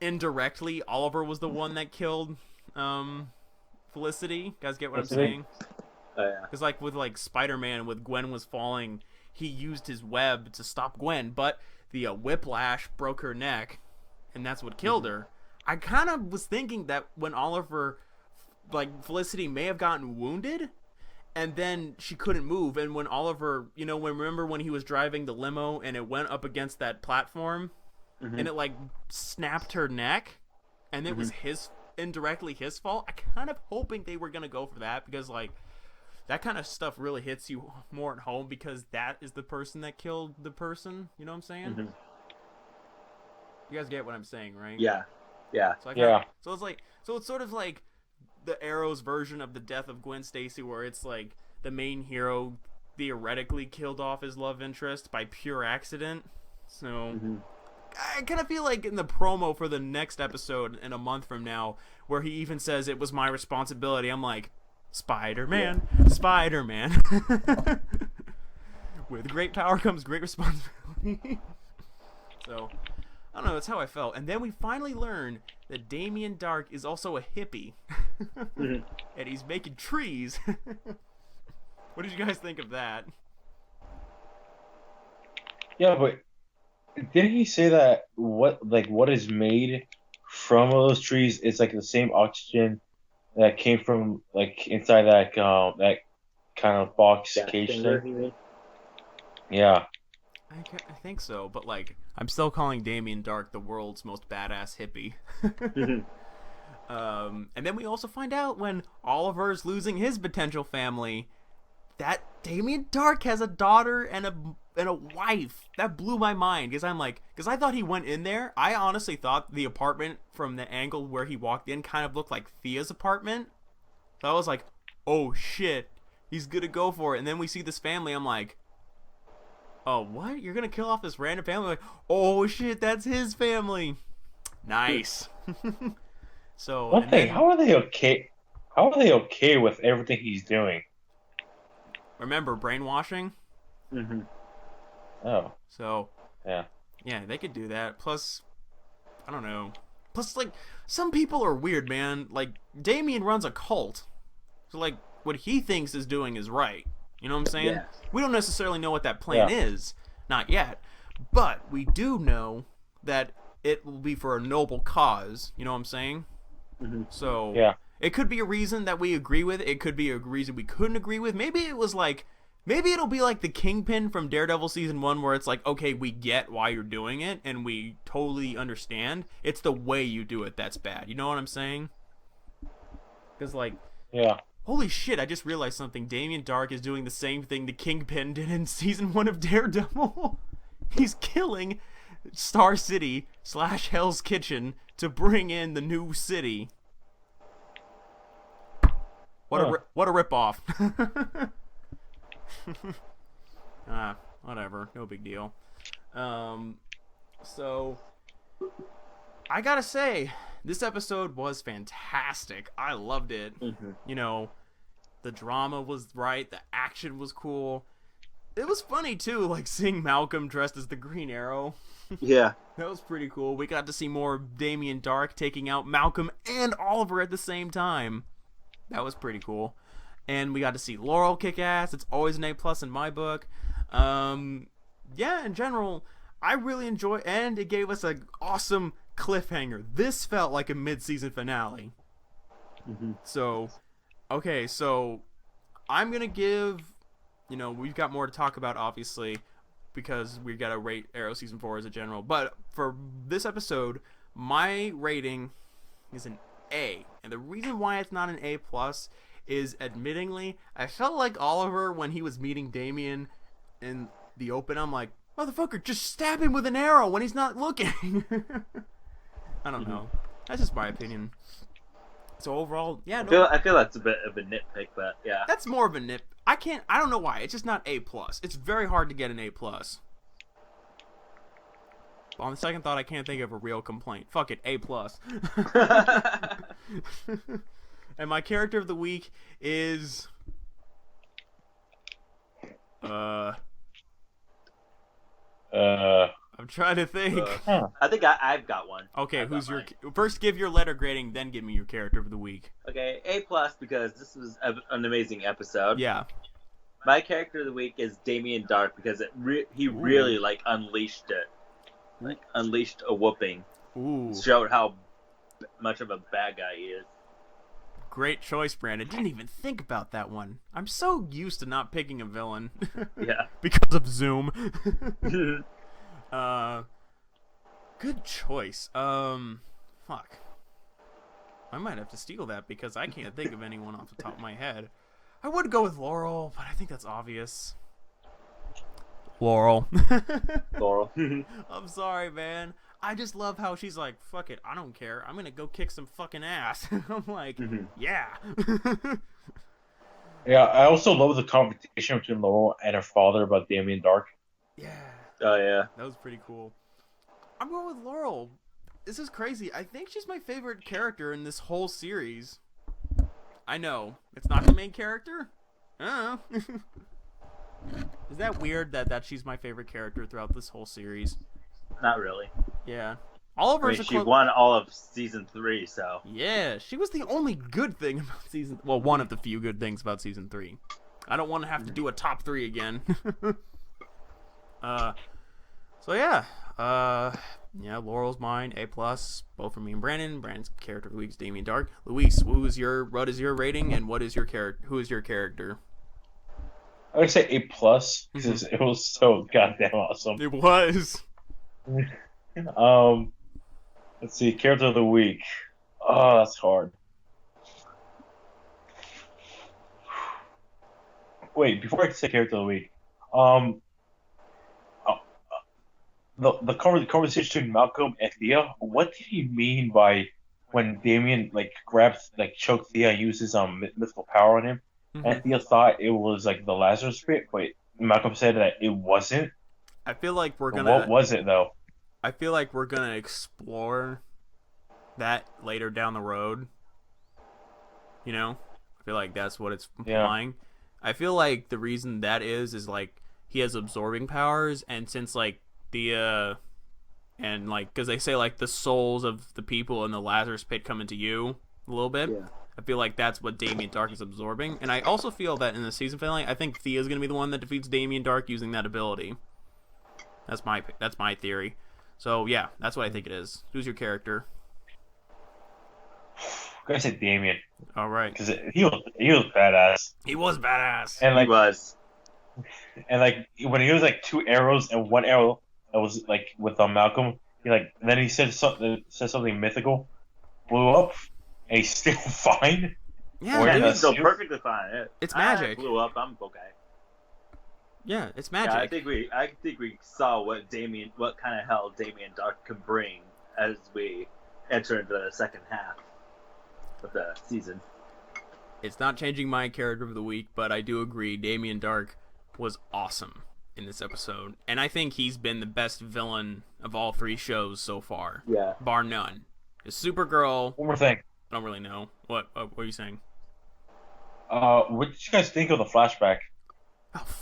indirectly Oliver was the one that killed Felicity. You guys get what I'm saying? yeah. Because like with like Spider-Man, with Gwen was falling, he used his web to stop Gwen, but the whiplash broke her neck, and that's what killed her. I kind of was thinking that when Oliver, like Felicity may have gotten wounded, and then she couldn't move, and when Oliver, remember when he was driving the limo and it went up against that platform, and it like snapped her neck, and it was indirectly his fault. I kind of hoping they were gonna go for that, because like that kind of stuff really hits you more at home, because that is the person that killed the person. You know what I'm saying? You guys get what I'm saying, right? Yeah. So Yeah. So it's sort of like the Arrow's version of the death of Gwen Stacy, where it's like the main hero theoretically killed off his love interest by pure accident. So I kind of feel like in the promo for the next episode in a month from now, where he even says it was my responsibility, I'm like, Spider-Man. With great power comes great responsibility. So, I don't know, that's how I felt. And then we finally learn that Damien Dark is also a hippie. And he's making trees. What did you guys think of that? Yeah, but didn't he say that what is made from those trees is like the same oxygen that came from like inside that kind of box Gas cage chamber, thing? you mean? Yeah. I think so, but like, I'm still calling Damien Dark the world's most badass hippie. And then we also find out when Oliver's losing his potential family that Damien Dark has a daughter and a wife. That blew my mind because I thought he went in there. I honestly thought the apartment from the angle where he walked in kind of looked like Thea's apartment. So I was like, oh shit, he's gonna go for it. And then we see this family. I'm like, oh, what? You're gonna kill off this random family? Like, oh shit, that's his family. Nice. So One thing, how are they okay? How are they okay with everything he's doing? remember brainwashing? Mm-hmm. Oh, So yeah. yeah, they could do that. Plus, I don't know. Plus, like, some people are weird, man. Like, Damien runs a cult. So, like, what he thinks is doing is right. You know what I'm saying? Yeah. We don't necessarily know what that plan is. Not yet. But we do know that it will be for a noble cause. You know what I'm saying? Mm-hmm. So, Yeah. it could be a reason that we agree with. It could be a reason we couldn't agree with. Maybe it was like... Maybe it'll be like the Kingpin from Daredevil Season 1 where it's like, okay, we get why you're doing it, and we totally understand. It's the way you do it that's bad. You know what I'm saying? Because, like, Yeah. holy shit, I just realized something. Damien Dark is doing the same thing the Kingpin did in Season 1 of Daredevil. He's killing Star City / Hell's Kitchen to bring in the new city. What a ripoff. Whatever, no big deal. So I gotta say, this episode was fantastic. I loved it. Mm-hmm. You know, the drama was right, the action was cool. It was funny too, like seeing Malcolm dressed as the Green Arrow. Yeah. That was pretty cool. We got to see more of Damien Dark taking out Malcolm and Oliver at the same time. That was pretty cool. And we got to see Laurel kick ass. It's always an A+ in my book. Yeah, in general, I really enjoyed, and it gave us an awesome cliffhanger. This felt like a mid-season finale. Mm-hmm. So, okay, so I'm gonna give, you know, we've got more to talk about, obviously, because we gotta rate Arrow Season 4 as a general. But for this episode, my rating is an A. And the reason why it's not an A+ is, admittingly, I felt like Oliver when he was meeting Damien in the open. I'm like, motherfucker, just stab him with an arrow when he's not looking. I don't know. That's just my opinion. So overall, yeah, no, I feel that's a bit of a nitpick, but yeah. that's more of a nip. I don't know why. It's just not A+. It's very hard to get an A+. On the second thought, I can't think of a real complaint. Fuck it, A+. And my character of the week is... I'm trying to think. I think I've got one. Okay, I've who's got your... mine. First, give your letter grading, then give me your character of the week. Okay, A+ because this was an amazing episode. Yeah. My character of the week is Damien Dark because he really like unleashed it, like unleashed a whooping. Ooh. Showed how much of a bad guy he is. Great choice, Brandon. Didn't even think about that one. I'm so used to not picking a villain. Yeah. Because of Zoom. Good choice. Fuck. I might have to steal that because I can't think of anyone off the top of my head. I would go with Laurel, but I think that's obvious. Laurel. Laurel. I'm sorry, man. I just love how she's like, fuck it, I don't care. I'm gonna go kick some fucking ass. I'm like, yeah. Yeah, I also love the conversation between Laurel and her father about Damien Dark. Yeah. Oh yeah. That was pretty cool. I'm going with Laurel. This is crazy. I think she's my favorite character in this whole series. I know. It's not the main character. I don't know. Is that weird that she's my favorite character throughout this whole series? Not really. Yeah. I Oliver's mean, a she close. won all of season 3, so Yeah, she was the only good thing about season. Well, one of the few good things about season 3. I don't want to have to do a top 3 again. So yeah, yeah, Laurel's mine, A+, both for me and Brandon. Brandon's character of the week is Damien Dark. Luis, what is your rating, and what is your character? Who is your character? I would say A plus because it was so goddamn awesome. It was. Let's see, character of the week. Oh, that's hard. Wait, before I say character of the week, um, uh, the conversation between Malcolm and Thea. What did he mean by when Damien like grabs like choked Thea and uses mythical power on him, and Thea thought it was like the Lazarus Pit, but Malcolm said that it wasn't. I feel like we're gonna. What was it though? I feel like we're gonna explore that later down the road. You know, I feel like that's what it's implying. Yeah. I feel like the reason that is like he has absorbing powers, and since like the and like because they say like the souls of the people in the Lazarus Pit come into you a little bit. yeah. I feel like that's what Damien Dark is absorbing, and I also feel that in the season finale, I think Thea's gonna be the one that defeats Damien Dark using that ability. That's my theory. So yeah, that's what I think it is. Who's your character? I said Damien. All right, because he was badass. He was badass. And like he was. And like when he was like 2 arrows and 1 arrow that was like with Malcolm, he like then he said something mythical, blew up, and he's still fine. Yeah, he's still perfectly fine. It's magic. I blew up. I'm okay. Yeah, it's magic. Yeah, I think we saw what kind of hell Damien Dark can bring as we enter into the second half of the season. It's not changing my character of the week, but I do agree Damien Dark was awesome in this episode, and I think he's been the best villain of all 3 shows so far. Yeah, bar none. Supergirl. One more thing. I don't really know. What are you saying? What did you guys think of the flashback?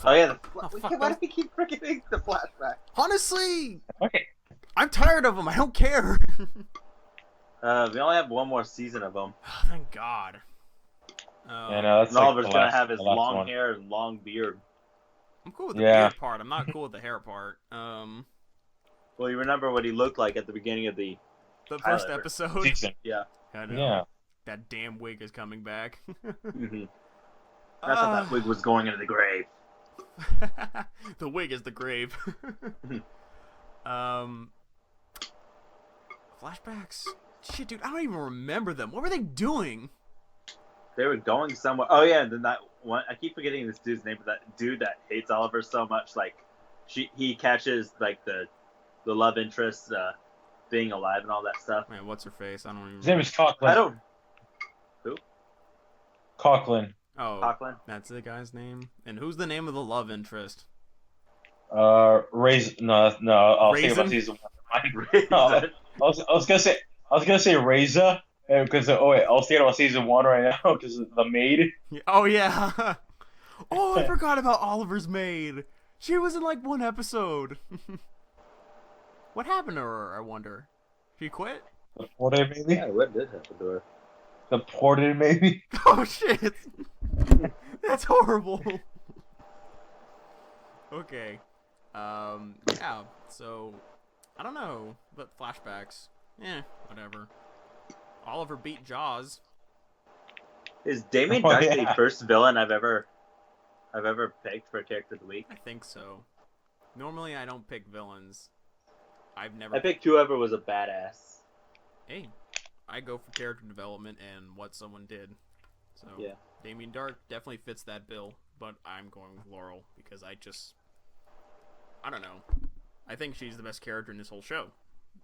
Oh yeah. Why do we keep forgetting the flashback? Honestly, Okay. I'm tired of them. I don't care. We only have 1 more season of them. Oh, thank God. Yeah, no, that's and Oliver's like gonna have his long one. hair and long beard. I'm cool with the beard part. I'm not cool with the hair part. Well, you remember what he looked like at the beginning of the first episode. Season. Yeah. I know. Yeah. That damn wig is coming back. Mm-hmm. That's how that wig was going into the grave. The wig is the grave. Flashbacks. Shit, dude, I don't even remember them. What were they doing? They were going somewhere. Oh yeah, and then that one. I keep forgetting this dude's name, but that dude that hates Oliver so much, like, he catches like the love interest being alive and all that stuff. Man, what's her face? I don't even. His name is Coughlin. I don't. Who? Coughlin. Oh, Coughlin. That's the guy's name. And who's the name of the love interest? Raisin. No. I'll think about season 1. I was gonna say Raisin because I was thinking about season 1 right now because the maid. Oh yeah. Oh, I forgot about Oliver's maid. She was in like 1 episode. What happened to her? I wonder. She quit? Deported maybe. Yeah, what did happen to her? Deported maybe. Oh shit. That's horrible. Okay. Yeah. So, I don't know, but flashbacks. Whatever. Oliver beat Jaws. Is Damien Dark the first villain I've ever picked for character of the week? I think so. Normally, I don't pick villains. I picked whoever was a badass. Hey, I go for character development and what someone did. So yeah, Damien Dark definitely fits that bill, but I'm going with Laurel because I don't know. I think she's the best character in this whole show.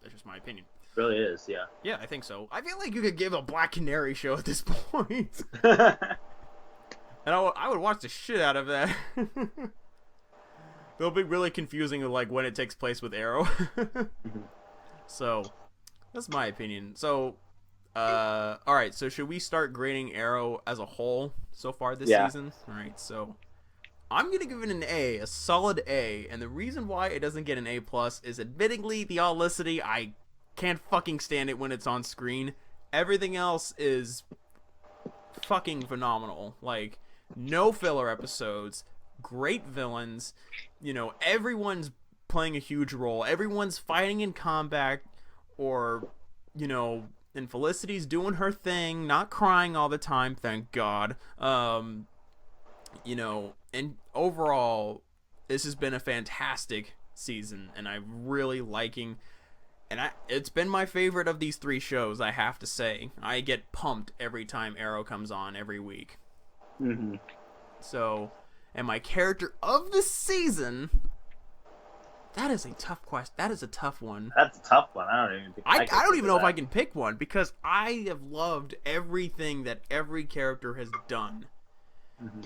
That's just my opinion. It really is, yeah. Yeah, I think so. I feel like you could give a Black Canary show at this point. And I would watch the shit out of that. It'll be really confusing like when it takes place with Arrow. So, that's my opinion. So, alright, so should we start grading Arrow as a whole so far this season? Alright, so I'm gonna give it an A, a solid A, and the reason why it doesn't get an A plus is admittedly the Olicity. I can't fucking stand it when it's on screen. Everything else is fucking phenomenal. Like, no filler episodes, great villains, everyone's playing a huge role. Everyone's fighting in combat, or, and Felicity's doing her thing, not crying all the time, thank God. And overall, this has been a fantastic season, and I'm really liking. And it's been my favorite of these 3 shows, I have to say. I get pumped every time Arrow comes on every week. Mm-hmm. So, and my character of the season, that is a tough question. That is a tough one. That's a tough one. I don't even think I don't even know if I can pick one, because I have loved everything that every character has done. Mm-hmm.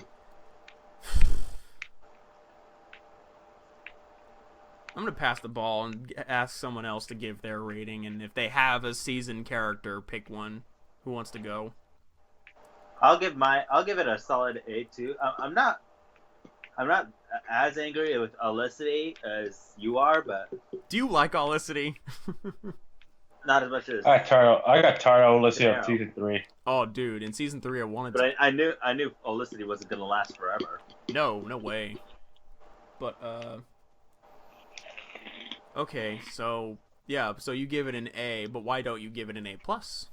I'm going to pass the ball and ask someone else to give their rating, and if they have a season character, pick one. Who wants to go? I'll give it a solid A too. I'm not as angry with Olicity as you are, but do you like Olicity? not as much as I got tired of Olicity on season 3. Oh, dude, in season 3 I wanted but to. I knew Olicity wasn't gonna last forever. No way. But okay, so yeah, so you give it an A, but why don't you give it an A plus?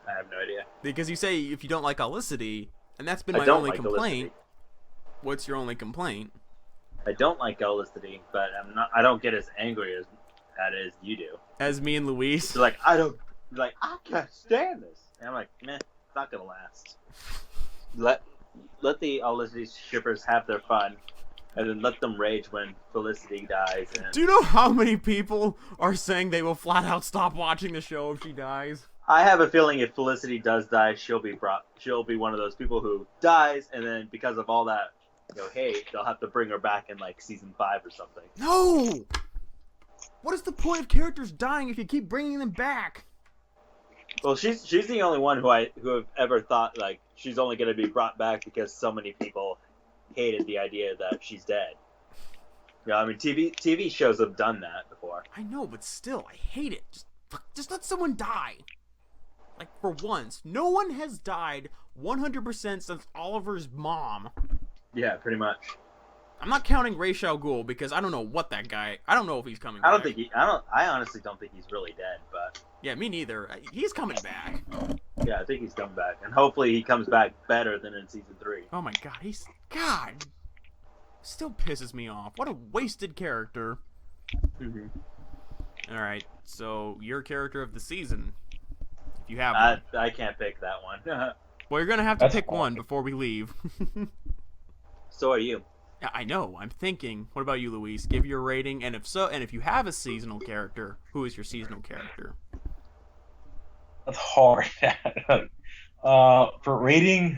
I have no idea. Because you say if you don't like Olicity, and that's been my only complaint. Olicity. What's your only complaint? I don't like Olicity, but I don't get as angry as you do. As me and Luis. You're like, I can't stand this. And I'm like, meh, it's not gonna last. Let the Olicity shippers have their fun, and then let them rage when Felicity dies. And do you know how many people are saying they will flat out stop watching the show if she dies? I have a feeling if Felicity does die, she'll be one of those people who dies, and then because of all that, hate, they'll have to bring her back in like season 5 or something. No. What is the point of characters dying if you keep bringing them back? Well, she's the only one who have ever thought like she's only going to be brought back because so many people hated the idea that she's dead. I mean, TV shows have done that before. I know, but still, I hate it. Just let someone die. Like, for once, no one has died 100% since Oliver's mom. Yeah, pretty much. I'm not counting Ra's al Ghul because I don't know what that guy. I don't know if he's coming back. I honestly don't think he's really dead, but yeah, me neither. He's coming back. Yeah, I think he's coming back, and hopefully he comes back better than in season 3. Oh my God, still pisses me off. What a wasted character. Mm-hmm. All right, so your character of the season. If you have one. I can't pick that one. Well, you're gonna have to pick one before we leave. So are you. Yeah, I know. I'm thinking. What about you, Luis? Give your rating, and if you have a seasonal character, who is your seasonal character? That's hard. For rating,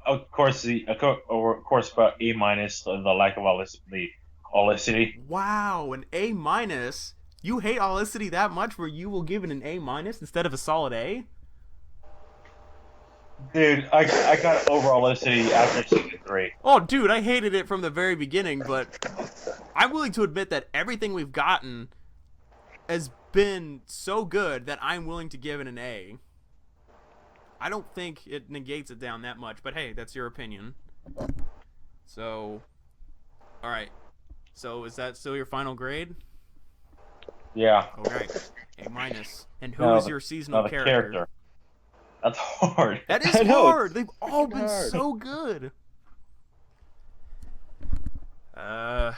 of course, about A minus. The lack of Olicity. Wow, an A minus. You hate Olicity that much, where you will give it an A minus instead of a solid A? Dude, I got over Olicity after season 3. Oh, dude, I hated it from the very beginning, but I'm willing to admit that everything we've gotten has been so good that I'm willing to give it an A. I don't think it negates it down that much, but hey, that's your opinion. So, alright. So, is that still your final grade? Yeah. Okay. A minus. And who is your seasonal character? That's hard. That is hard. They've all been so good. Fuck.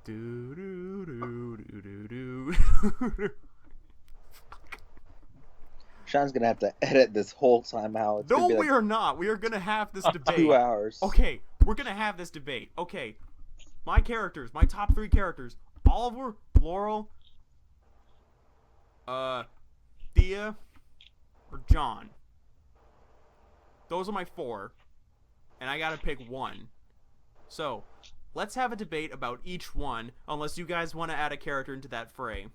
Do do do do do do. Sean's gonna have to edit this whole time out. It's No, gonna be we are not. We are gonna have this debate. 2 hours. Okay, we're gonna have this debate. Okay, my top 3 characters: Oliver, Laurel, Thea, or John. Those are my 4, and I gotta pick one. So, let's have a debate about each one, unless you guys want to add a character into that fray.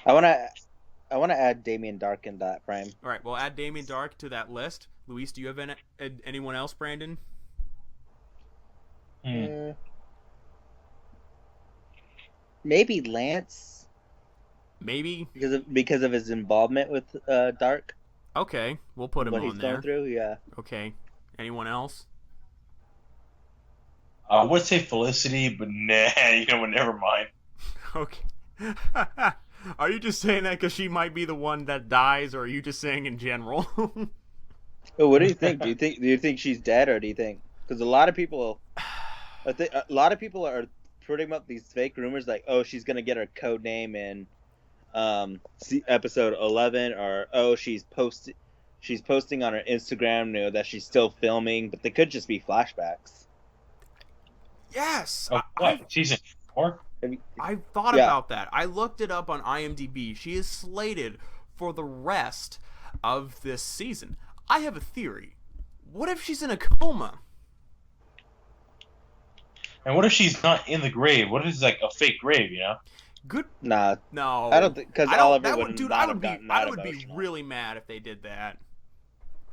I want to want to add Damien Dark in that frame. All right, we'll add Damien Dark to that list. Luis, do you have anyone else, Brandon? Maybe Lance. Maybe because of his involvement with Dark. Okay, we'll put him what on he's there. Going through, yeah. Okay, anyone else? I would say Felicity, but nah, never mind. Okay. Are you just saying that because she might be the one that dies, or are you just saying in general? Well, what do you think? Do you think she's dead, or do you think? Because a lot of people are putting up these fake rumors like, oh, she's gonna get her code name in episode 11, or oh, she's posting on her Instagram, that she's still filming, but they could just be flashbacks. Yes. What? Season 4? I thought about that. I looked it up on IMDb. She is slated for the rest of this season. I have a theory. What if she's in a coma? And what if she's not in the grave? What if it's like a fake grave, Good. Nah. No. I don't think, because Oliver would I would be really mad if they did that.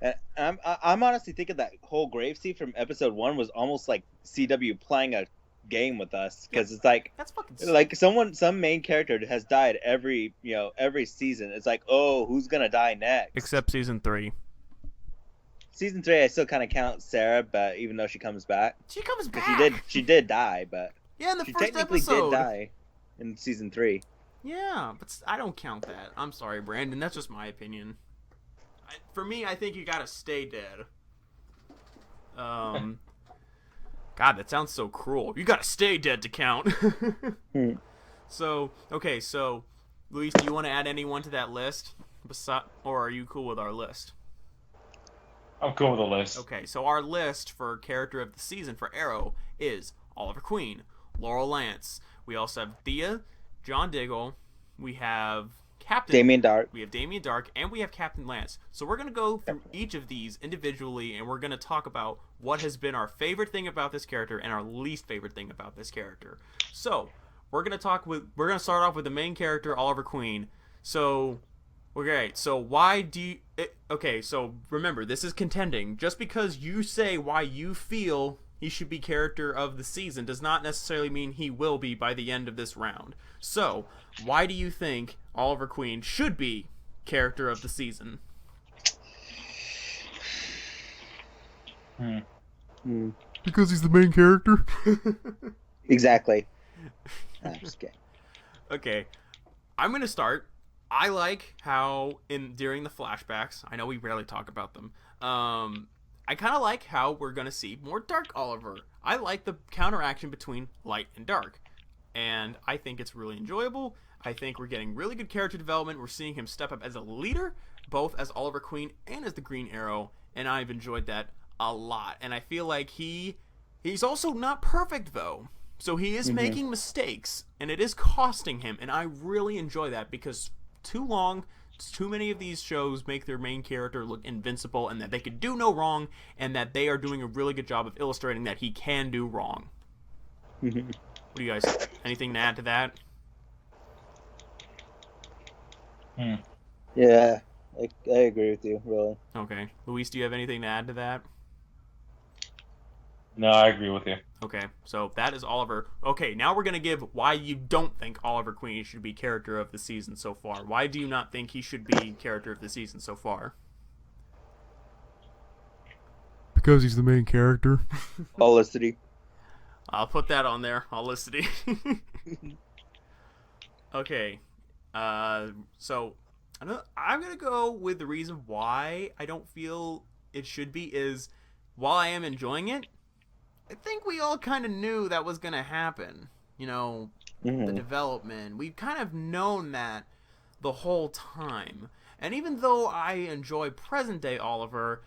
And I'm honestly thinking that whole grave scene from episode 1 was almost like CW playing a game with us, because it's like that's fucking like some main character has died every season. It's like, oh, who's gonna die next? Except season 3. Season 3, I still kind of count Sarah, but even though she comes back, she did die, but yeah, in the she first technically episode did die in season 3. Yeah, but I don't count that. I'm sorry, Brandon. That's just my opinion. For me, I think you gotta stay dead. God, that sounds so cruel. You gotta stay dead to count. So, okay, so, Luis, do you want to add anyone to that list? Or are you cool with our list? I'm cool with the list. Okay, so our list for character of the season for Arrow is Oliver Queen, Laurel Lance. We also have Thea, John Diggle. We have Damien Dark. We have Damien Dark, and we have Captain Lance. So we're going to go through each of these individually, and we're going to talk about what has been our favorite thing about this character and our least favorite thing about this character. So we're going to start off with the main character, Oliver Queen. So, okay, so why do you... Okay, so remember, this is contending. Just because you say why you feel he should be character of the season does not necessarily mean he will be by the end of this round. So, why do you think Oliver Queen should be character of the season? Because he's the main character? Exactly. I'm just kidding. Okay, I'm going to start. I like how during the flashbacks, I know we rarely talk about them, I kind of like how we're going to see more Dark Oliver. I like the counteraction between light and dark, and I think it's really enjoyable. I think we're getting really good character development. We're seeing him step up as a leader, both as Oliver Queen and as the Green Arrow, and I've enjoyed that a lot. And I feel like he's also not perfect, though. So he is making mistakes, and it is costing him, and I really enjoy that, because too many of these shows make their main character look invincible and that they could do no wrong, and that they are doing a really good job of illustrating that he can do wrong. What do you guys think? Anything to add to that? Yeah, I agree with you, really. Okay. Luis, do you have anything to add to that? No, I agree with you. Okay, so that is Oliver. Okay, now we're going to give why you don't think Oliver Queen should be character of the season so far. Why do you not think he should be character of the season so far? Because he's the main character. Holicity. I'll put that on there. Holicity. Okay, so I'm going to go with the reason why I don't feel it should be is, while I am enjoying it, I think we all kind of knew that was going to happen. The development. We've kind of known that the whole time. And even though I enjoy present-day Oliver,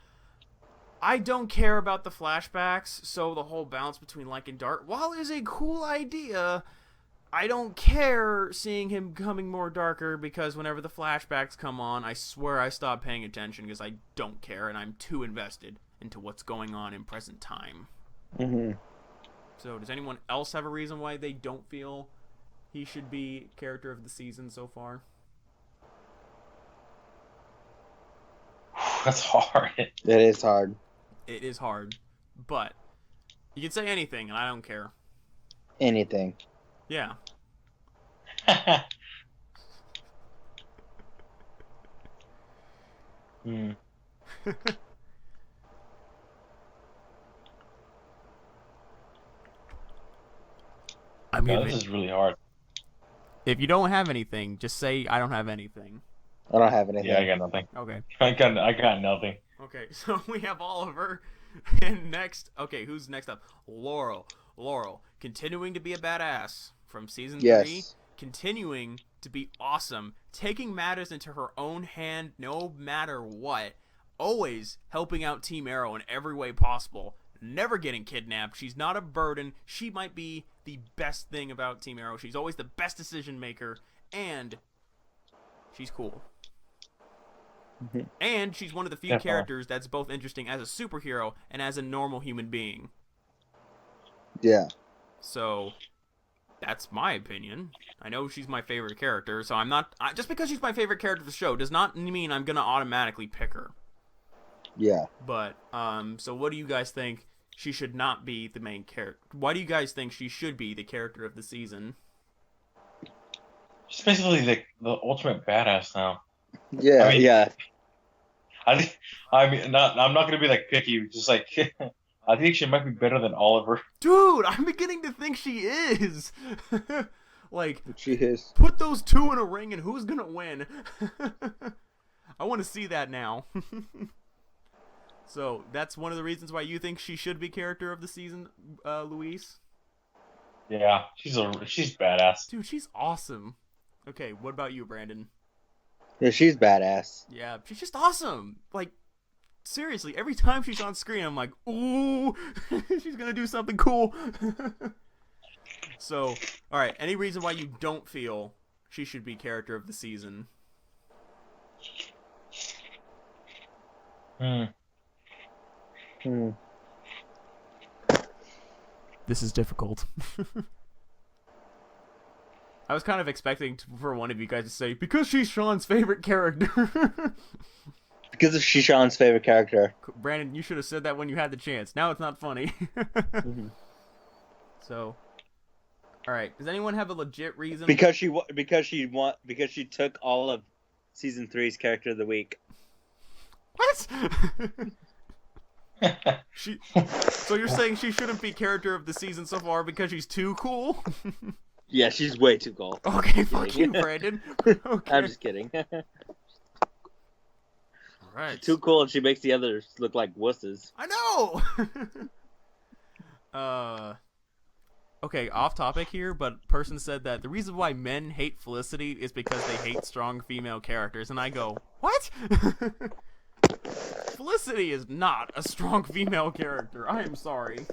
I don't care about the flashbacks, so the whole balance between light and dark, while is a cool idea, I don't care seeing him becoming more darker, because whenever the flashbacks come on, I swear I stop paying attention because I don't care and I'm too invested into what's going on in present time. So does anyone else have a reason why they don't feel he should be character of the season so far? That's hard. It is hard. It is hard, but you can say anything, and I don't care. Anything. Yeah. Hmm. I mean, No, this is really hard. if you don't have anything, just say I don't have anything. I don't have anything. Yeah, I got nothing. Okay. I got nothing. Okay, so we have Oliver, and next, okay, who's next up? Laurel. Laurel, continuing to be a badass from season 3, continuing to be awesome, taking matters into her own hand no matter what, always helping out Team Arrow in every way possible, never getting kidnapped. She's not a burden. She might be the best thing about Team Arrow. She's always the best decision maker, and she's cool. And she's one of the few characters that's both interesting as a superhero and as a normal human being. Yeah. So, that's my opinion. I know she's my favorite character, so I'm not... just because she's my favorite character of the show does not mean I'm gonna automatically pick her. Yeah. But, so what do you guys think she should not be the main character? Why do you guys think she should be the character of the season? She's basically the ultimate badass now. Yeah, I mean, yeah. I'm not gonna be like picky. Just like I think she might be better than Oliver. Dude, I'm beginning to think she is. Like, She is. put those two in a ring and who's gonna win? I want to see that now. So that's one of the reasons why you think she should be character of the season, Luis? Yeah, she's badass. Dude, she's awesome. Okay, what about you, Brandon? Yeah, she's badass. Yeah, she's just awesome. Like, seriously, every time she's on screen, I'm like, ooh, she's gonna do something cool. So, alright, any reason why you don't feel she should be character of the season? This is difficult. I was kind of expecting for one of you guys to say, because she's Sean's favorite character. Because she's Sean's favorite character. Brandon, you should have said that when you had the chance. Now it's not funny. So, all right. Does anyone have a legit reason? Because she took all of season 3's character of the week. What? So you're saying she shouldn't be character of the season so far because she's too cool? Yeah, she's way too cool. Okay, fuck you, Brandon. Okay. I'm just kidding. Right. Too cool, and she makes the others look like wusses. I know. Okay, off topic here, but person said that the reason why men hate Felicity is because they hate strong female characters, and I go, what? Felicity is not a strong female character. I am sorry.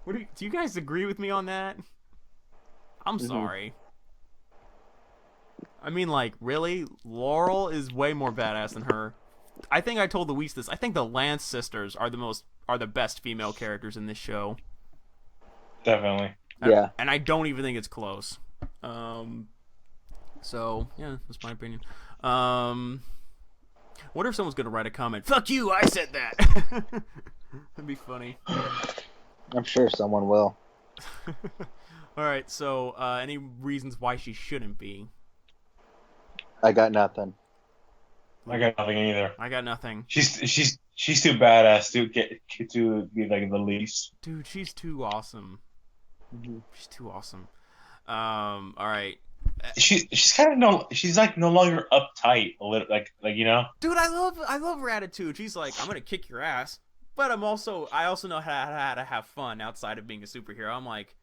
Do you guys agree with me on that? I'm sorry. I mean, like, really? Laurel is way more badass than her. I think I told Luis this. I think the Lance sisters are the best female characters in this show. Definitely. Yeah. And I don't even think it's close. So, yeah, that's my opinion. What if someone's gonna write a comment? Fuck you, I said that! That'd be funny. I'm sure someone will. Alright, so, any reasons why she shouldn't be? I got nothing. I got nothing either. I got nothing. She's too badass to be like the least. Dude, she's too awesome. She's too awesome. Alright. She's kind of she's like no longer uptight a little like you know. Dude, I love her attitude. She's like, I'm gonna kick your ass, but I also know how to have fun outside of being a superhero. I'm like,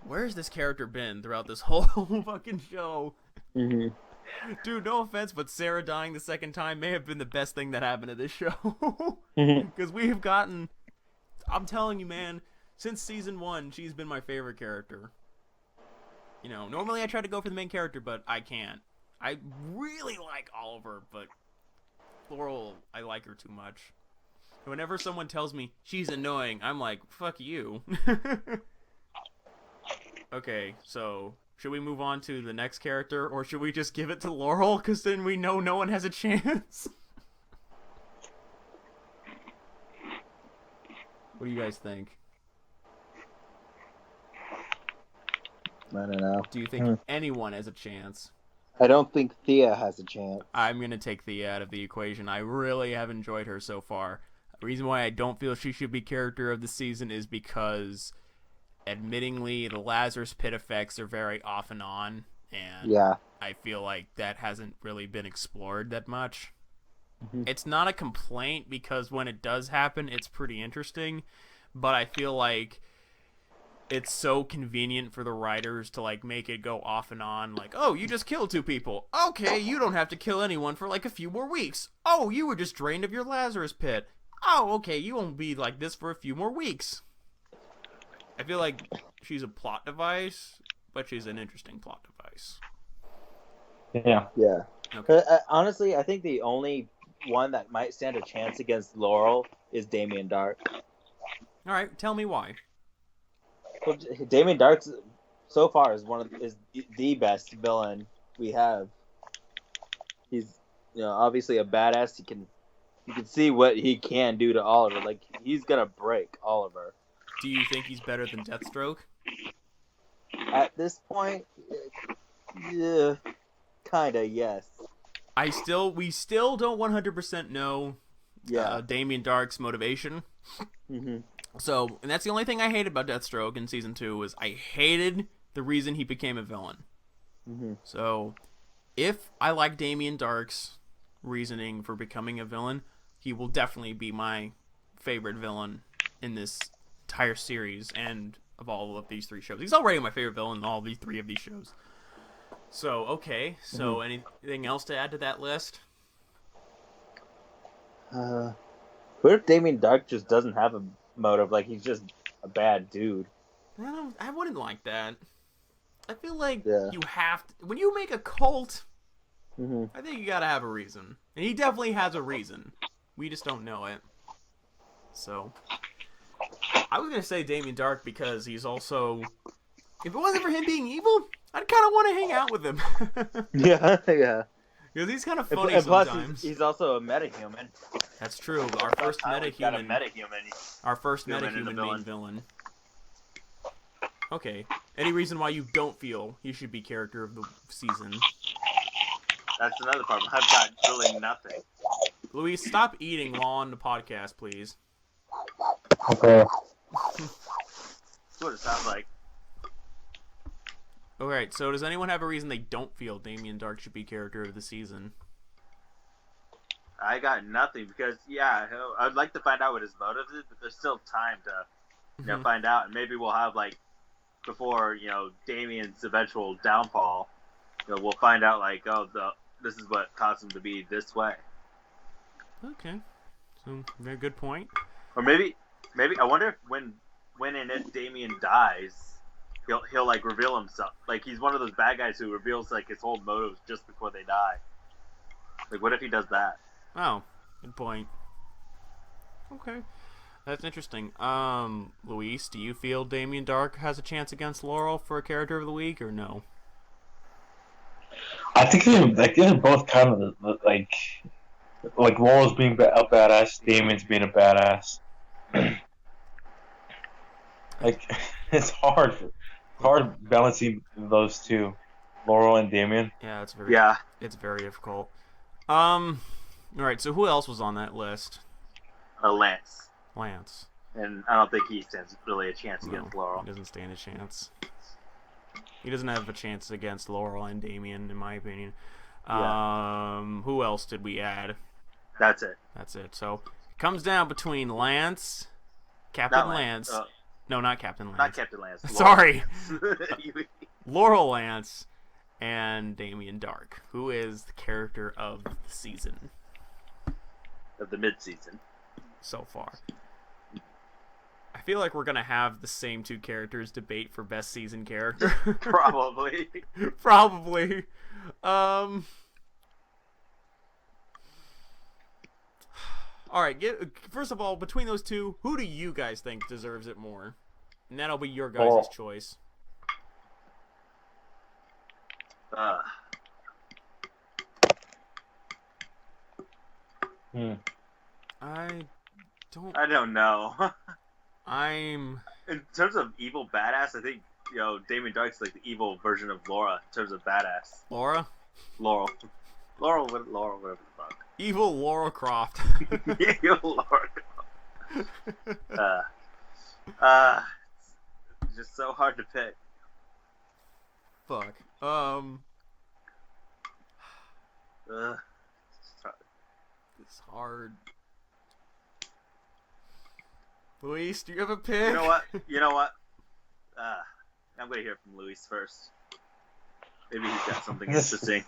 where's this character been throughout this whole fucking show? Dude, no offense, but Sarah dying the second time may have been the best thing that happened to this show. Because we have gotten, I'm telling you, man, since season 1, she's been my favorite character. You know, normally I try to go for the main character, but I can't. I really like Oliver, but Laurel, I like her too much. Whenever someone tells me she's annoying, I'm like, fuck you. Okay, so should we move on to the next character, or should we just give it to Laurel? Because then we know no one has a chance. What do you guys think? I don't know. Do you think anyone has a chance? I don't think Thea has a chance. I'm going to take Thea out of the equation. I really have enjoyed her so far. The reason why I don't feel she should be character of the season is because, admittingly, the Lazarus Pit effects are very off and on, and I feel like that hasn't really been explored that much. Mm-hmm. It's not a complaint because when it does happen, it's pretty interesting, but I feel like it's so convenient for the writers to like make it go off and on, like, oh, you just killed 2 people. Okay, you don't have to kill anyone for like a few more weeks. Oh, you were just drained of your Lazarus Pit. Oh, okay, you won't be like this for a few more weeks. I feel like she's a plot device, but she's an interesting plot device. Yeah. Yeah. Okay. Honestly, I think the only one that might stand a chance against Laurel is Damien Dark. All right, tell me why. Well, Damien Dark so far is is the best villain we have. He's obviously a badass. You can see what he can do to Oliver. Like he's gonna break Oliver. Do you think he's better than Deathstroke? At this point, yeah, kinda yes. We still don't 100% know Damien Dark's motivation. Mm-hmm. So, and that's the only thing I hated about Deathstroke in Season 2 was I hated the reason he became a villain. Mm-hmm. So, if I like Damien Dark's reasoning for becoming a villain, he will definitely be my favorite villain in this entire series and of all of these 3 shows. He's already my favorite villain in all these 3 of these shows. So, okay. So, anything else to add to that list? What if Damien Dark just doesn't have a motive? Like, he's just a bad dude. I wouldn't like that. I feel like you have to... When you make a cult, I think you gotta have a reason. And he definitely has a reason. We just don't know it. So... I was gonna say Damien Dark because he's also... If it wasn't for him being evil, I'd kind of want to hang out with him. Yeah. Because he's kind of funny and plus sometimes. He's also a metahuman. That's true. Our first metahuman main villain. Okay. Any reason why you don't feel he should be character of the season? That's another problem. I've got really nothing. Luis, stop eating while on the podcast, please. Okay. That's what it sounds like. Alright, so does anyone have a reason they don't feel Damien Dark should be character of the season? I got nothing because, I'd like to find out what his motive is, but there's still time to find out. And maybe we'll have, like, before, Damien's eventual downfall, we'll find out, like, this is what caused him to be this way. Okay. So, very good point. Or maybe I wonder if when and if Damien dies, he'll like reveal himself. Like he's one of those bad guys who reveals like his whole motives just before they die. Like what if he does that? Oh, good point. Okay. That's interesting. Luis, do you feel Damien Dark has a chance against Laurel for a character of the week or no? I think they're both kind of like Laurel's being a badass, Damien's being a badass. Like it's hard balancing those two, Laurel and Damien. Yeah, it's very difficult. All right, so who else was on that list? Lance. And I don't think he stands really a chance against Laurel. He doesn't stand a chance. He doesn't have a chance against Laurel and Damien, in my opinion. Who else did we add? That's it. So it comes down between Lance, Captain Lance. No, not Captain Lance. Not Captain Lance. Sorry. Laurel Lance and Damien Dark. Who is the character of the season? Of the mid-season. So far. I feel like we're going to have the same 2 characters debate for best season character. Probably. Probably. Alright, first of all, between those 2, who do you guys think deserves it more? And that'll be your guys' choice. I don't know. I'm In terms of evil badass, I think Damien Dark's like the evil version of Laura in terms of badass. Laura. Laurel, Laurel, whatever the fuck. Evil Laura Croft. Evil Laura. It's just so hard to pick. Fuck. It's hard. Luis, do you have a pick? You know what? I'm gonna hear from Luis first. Maybe he's got something interesting.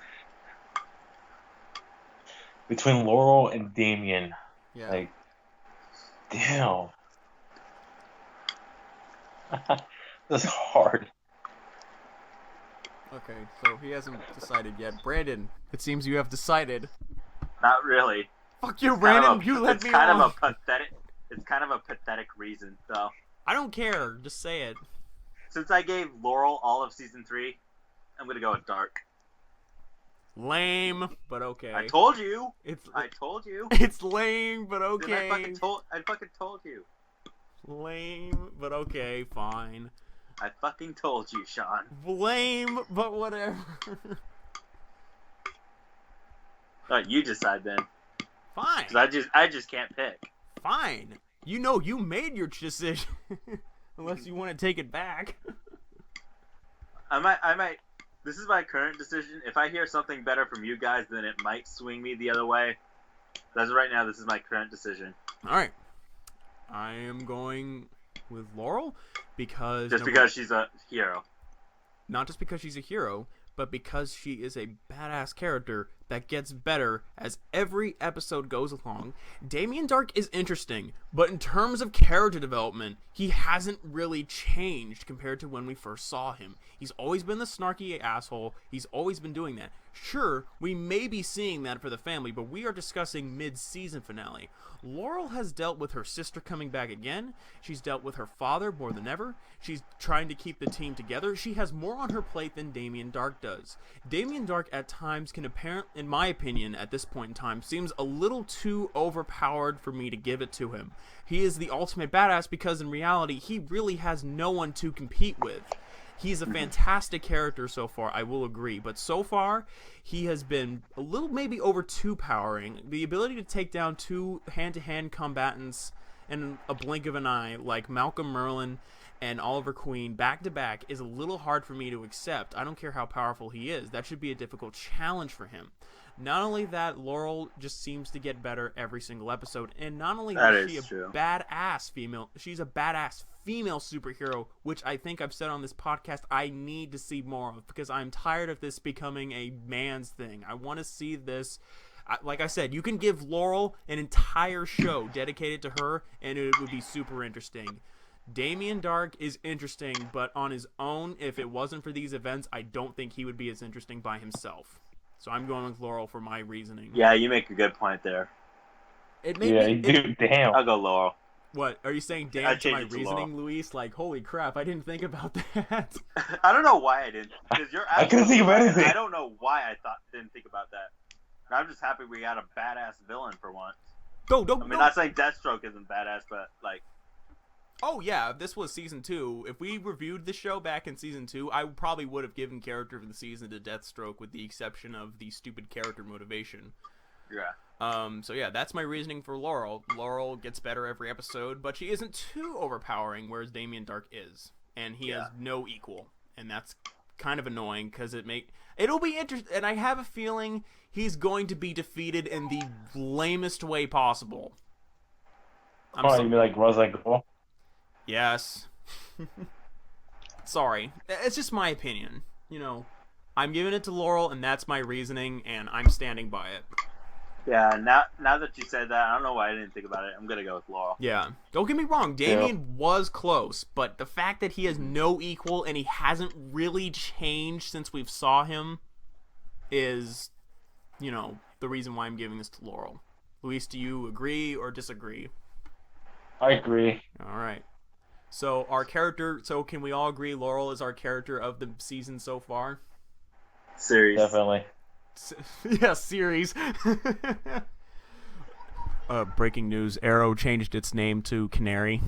Between Laurel and Damien. Yeah. Like, damn. That's hard. Okay, so he hasn't decided yet. Brandon, it seems you have decided. Not really. Fuck you, Brandon. You let me alone. It's kind of a pathetic reason, though. I don't care. Just say it. Since I gave Laurel all of season 3, I'm gonna go with Dark. Lame, but okay. I told you. I told you. It's lame, but okay. I fucking told you. Lame, but okay, fine. I fucking told you, Sean. Lame, but whatever. Alright, you decide then. Fine. 'Cause I just can't pick. Fine. You know you made your decision. Unless you want to take it back. I might. This is my current decision. If I hear something better from you guys, then it might swing me the other way. But as of right now, this is my current decision. Alright. I am going with Laurel because... because she's a hero. Not just because she's a hero, but because she is a badass character that gets better as every episode goes along. Damien Dark is interesting, but in terms of character development, he hasn't really changed compared to when we first saw him. He's always been the snarky asshole. He's always been doing that. Sure, we may be seeing that for the family, but we are discussing mid-season finale. Laurel has dealt with her sister coming back again. She's dealt with her father more than ever. She's trying to keep the team together. She has more on her plate than Damien Dark does. Damien Dark at times can apparently, in my opinion, at this point in time, seems a little too overpowered for me to give it to him. He is the ultimate badass because in reality, he really has no one to compete with. He's a fantastic character so far, I will agree, but so far, he has been a little maybe over too powering. The ability to take down two hand-to-hand combatants in a blink of an eye, like Malcolm Merlyn and Oliver Queen back-to-back, is a little hard for me to accept. I don't care how powerful he is. That should be a difficult challenge for him. Not only that, Laurel just seems to get better every single episode, and not only is she a badass female, she's a badass female superhero, which I think I've said on this podcast I need to see more of, because I'm tired of this becoming a man's thing. I want to see this. Like I said, you can give Laurel an entire show dedicated to her, and it would be super interesting. Damien Dark is interesting, but on his own, if it wasn't for these events, I don't think he would be as interesting by himself. So I'm going with Laurel for my reasoning. Yeah, you make a good point there. Damn. I'll go Laurel. What? Are you saying damn to my reasoning, Luis? Like, holy crap, I didn't think about that. I don't know why I didn't. Because I couldn't think of anything. I don't know why I didn't think about that. I'm just happy we got a badass villain for once. Not saying Deathstroke isn't badass, but like... Oh, yeah, if this was Season 2, if we reviewed the show back in Season 2, I probably would have given Character of the Season to Deathstroke, with the exception of the stupid character motivation. Yeah. So yeah, that's my reasoning for Laurel. Laurel gets better every episode, but she isn't too overpowering, whereas Damien Dark is. And he has no equal. And that's kind of annoying, because it'll be interesting, and I have a feeling he's going to be defeated in the lamest way possible. You mean like Ra's al Ghul? Yes. Sorry. It's just my opinion. You know, I'm giving it to Laurel, and that's my reasoning, and I'm standing by it. Yeah, now that you said that, I don't know why I didn't think about it. I'm going to go with Laurel. Yeah. Don't get me wrong, Damien was close, but the fact that he has no equal and he hasn't really changed since we've saw him is, you know, the reason why I'm giving this to Laurel. Luis, do you agree or disagree? I agree. All right. So can we all agree Laurel is our character of the season so far? Series. Definitely. Yeah, series. breaking news: Arrow changed its name to Canary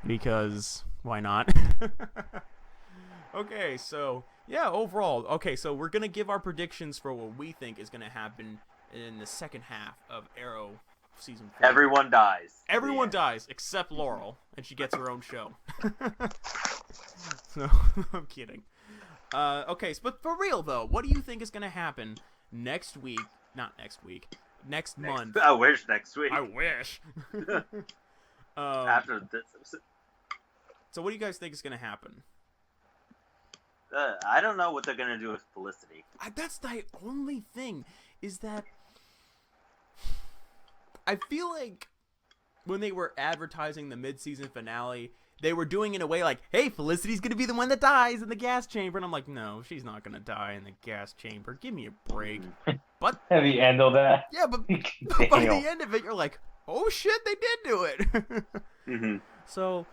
because why not? Okay, so yeah, overall, okay, so we're gonna give our predictions for what we think is gonna happen in the second half of Arrow season 4. Everyone dies. Everyone dies except Laurel, and she gets her own show. No, I'm kidding. Okay, but for real though, what do you think is gonna happen next week? Not next week. Next month. I wish next week. I wish. After this. So what do you guys think is gonna happen? I don't know what they're gonna do with Felicity. That's the only thing, is that I feel like when they were advertising the mid-season finale, they were doing it in a way like, hey, Felicity's gonna be the one that dies in the gas chamber, and I'm like, no, she's not gonna die in the gas chamber. Give me a break. But at the end of that, yeah, but by the end of it, you're like, oh shit, they did do it. So,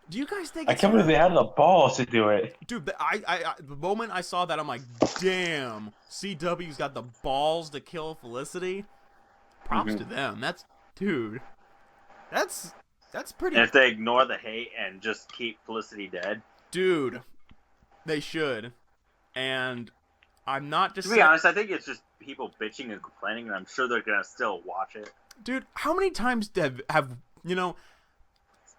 do you guys think? I can't believe they had the balls to do it, dude. The moment I saw that, I'm like, damn, CW's got the balls to kill Felicity. Props to them. That's pretty. And if they ignore the hate and just keep Felicity dead, dude, they should. And I'm not just. To be honest, I think it's just people bitching and complaining, and I'm sure they're gonna still watch it. Dude, how many times have you know?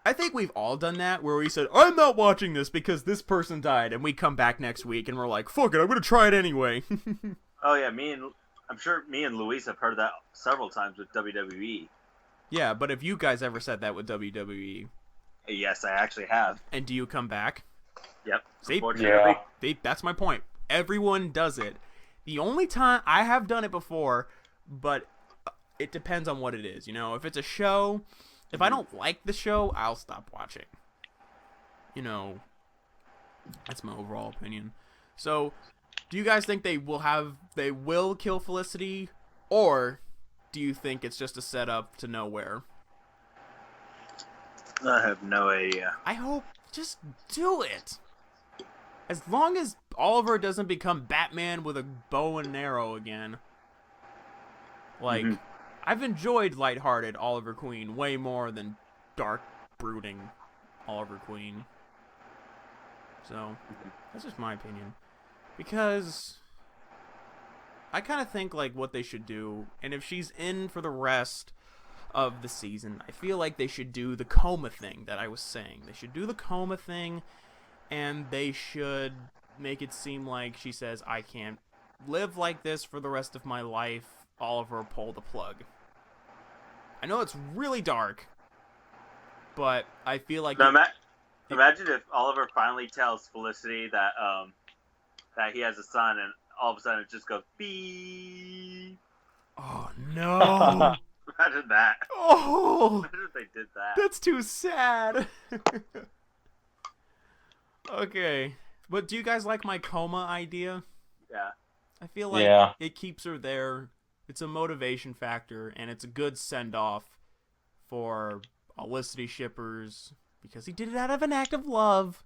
I think we've all done that where we said, I'm not watching this because this person died, and we come back next week and we're like, fuck it, I'm gonna try it anyway. Oh yeah, I'm sure me and Luis have heard that several times with WWE. Yeah, but have you guys ever said that with WWE? Yes, I actually have. And do you come back? Yep. See? Yeah. That's my point. Everyone does it. The only time I have done it before, but it depends on what it is. You know, if it's a show, if I don't like the show, I'll stop watching. You know, that's my overall opinion. So, do you guys think they will kill Felicity, or do you think it's just a setup to nowhere? I have no idea. I hope just do it. As long as Oliver doesn't become Batman with a bow and arrow again. Like, I've enjoyed lighthearted Oliver Queen way more than dark, brooding Oliver Queen. So, that's just my opinion. Because I kind of think, like, what they should do, and if she's in for the rest of the season, I feel like they should do the coma thing that I was saying. They should do the coma thing, and they should make it seem like she says, I can't live like this for the rest of my life. Oliver, pull the plug. I know it's really dark, but I feel like... Now, imagine if Oliver finally tells Felicity that that he has a son, and all of a sudden it just goes beep. Oh no! Imagine that. Oh! Imagine if they did that. That's too sad. Okay, but do you guys like my coma idea? Yeah. I feel like it keeps her there. It's a motivation factor, and it's a good send-off for Felicity shippers, because he did it out of an act of love,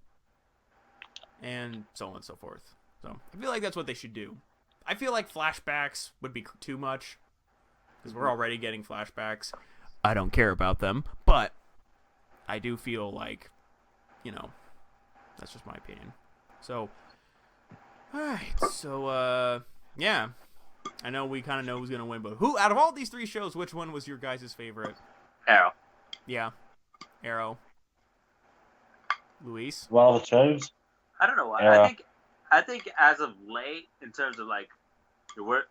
and so on and so forth. So, I feel like that's what they should do. I feel like flashbacks would be too much, because we're already getting flashbacks. I don't care about them, but I do feel like, you know, that's just my opinion. So, alright, so, yeah. I know we kind of know who's going to win, but who, out of all these three shows, which one was your guys' favorite? Arrow. Yeah. Arrow. Luis? Well, the shows. I don't know why. Yeah. I think as of late, in terms of like, where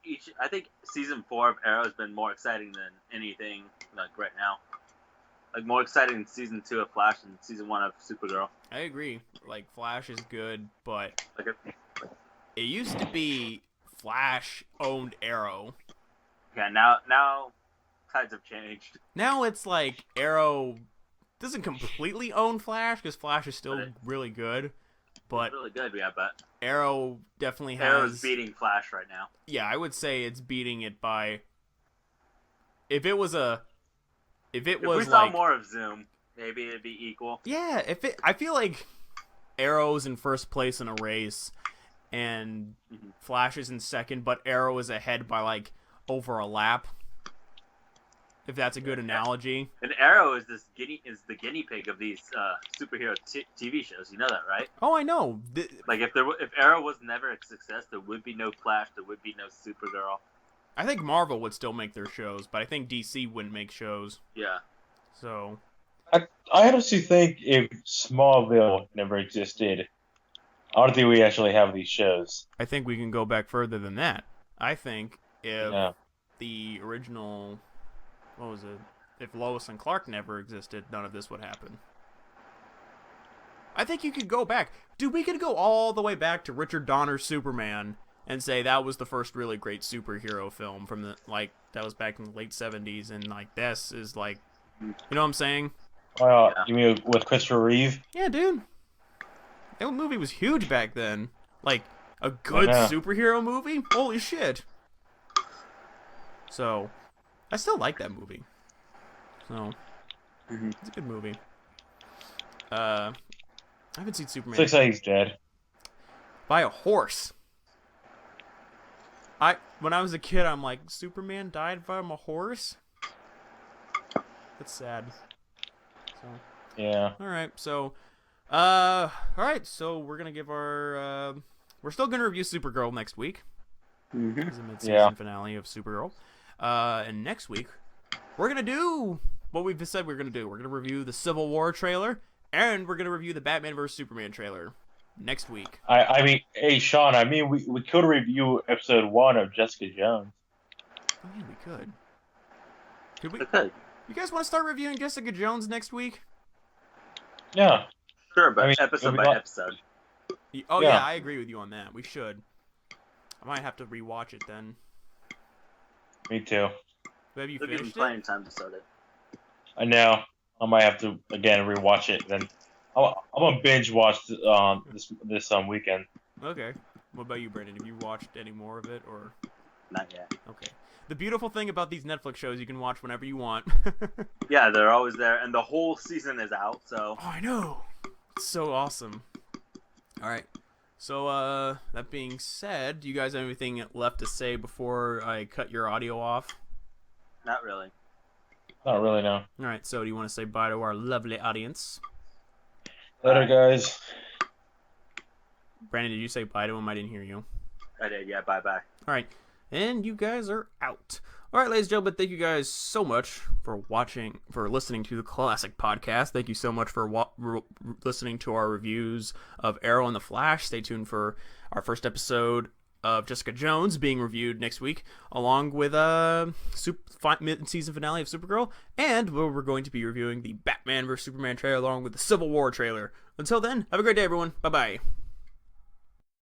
each, I think season 4 of Arrow has been more exciting than anything like right now. Like more exciting than season 2 of Flash and season 1 of Supergirl. I agree. Like Flash is good, but Like it used to be Flash owned Arrow. Yeah, now tides have changed. Now it's like Arrow doesn't completely own Flash, because Flash is still really good. But It's really good, yeah, but Arrow definitely has... Arrow's beating Flash right now. Yeah, I would say it's beating it by... If it was we saw more of Zoom, maybe it'd be equal. Yeah, I feel like Arrow's in first place in a race, and Flash is in second, but Arrow is ahead by like over a lap. If that's a good analogy. And Arrow is the guinea pig of these superhero TV shows. You know that, right? Oh, I know. Like if Arrow was never a success, there would be no Flash, there would be no Supergirl. I think Marvel would still make their shows, but I think DC wouldn't make shows. Yeah. So I honestly think if Smallville never existed, I don't think we actually have these shows. I think we can go back further than that. I think if the original, what was it? If Lois and Clark never existed, none of this would happen. I think you could go back. Dude, we could go all the way back to Richard Donner's Superman and say that was the first really great superhero film from the, like, that was back in the late 70s, and, like, this is, like, you know what I'm saying? You mean with Christopher Reeve? Yeah, dude. That movie was huge back then. Like, a good superhero movie? Holy shit. So, I still like that movie. So, it's a good movie. I haven't seen Superman. Looks like he's dead. By a horse. When I was a kid, I'm like, Superman died from a horse? That's sad. So, yeah. Alright, so, alright, so we're gonna give our, we're still gonna review Supergirl next week. It's the mid-season finale of Supergirl. And next week, we're gonna do what we've said we're gonna do. We're gonna review the Civil War trailer, and we're gonna review the Batman vs Superman trailer next week. I mean, hey, Sean, I mean, we could review episode 1 of Jessica Jones. Oh, yeah, we could. Could we? We could. You guys want to start reviewing Jessica Jones next week? Yeah. Sure, but I mean, episode by episode. Oh, yeah, I agree with you on that. We should. I might have to rewatch it then. Me too. Have you We'll give finished plenty it? of time to start it. I know. I might have to, again, rewatch it. Then I'm going to binge watch this weekend. Okay. What about you, Brandon? Have you watched any more of it, or? Not yet. Okay. The beautiful thing about these Netflix shows, you can watch whenever you want. Yeah, they're always there, and the whole season is out, so... Oh, I know. It's so awesome. All right. So, that being said, do you guys have anything left to say before I cut your audio off? Not really. Not really, no. All right. So, do you want to say bye to our lovely audience? Later, guys. Brandon, did you say bye to him? I didn't hear you. I did, yeah, bye-bye. All right. And you guys are out. All right, ladies and gentlemen, thank you guys so much for listening to the Classic Podcast. Thank you so much for listening to our reviews of Arrow and the Flash. Stay tuned for our first episode of Jessica Jones being reviewed next week, along with mid-season finale of Supergirl, and we're going to be reviewing the Batman vs Superman trailer along with the Civil War trailer. Until then, have a great day, everyone. Bye-bye.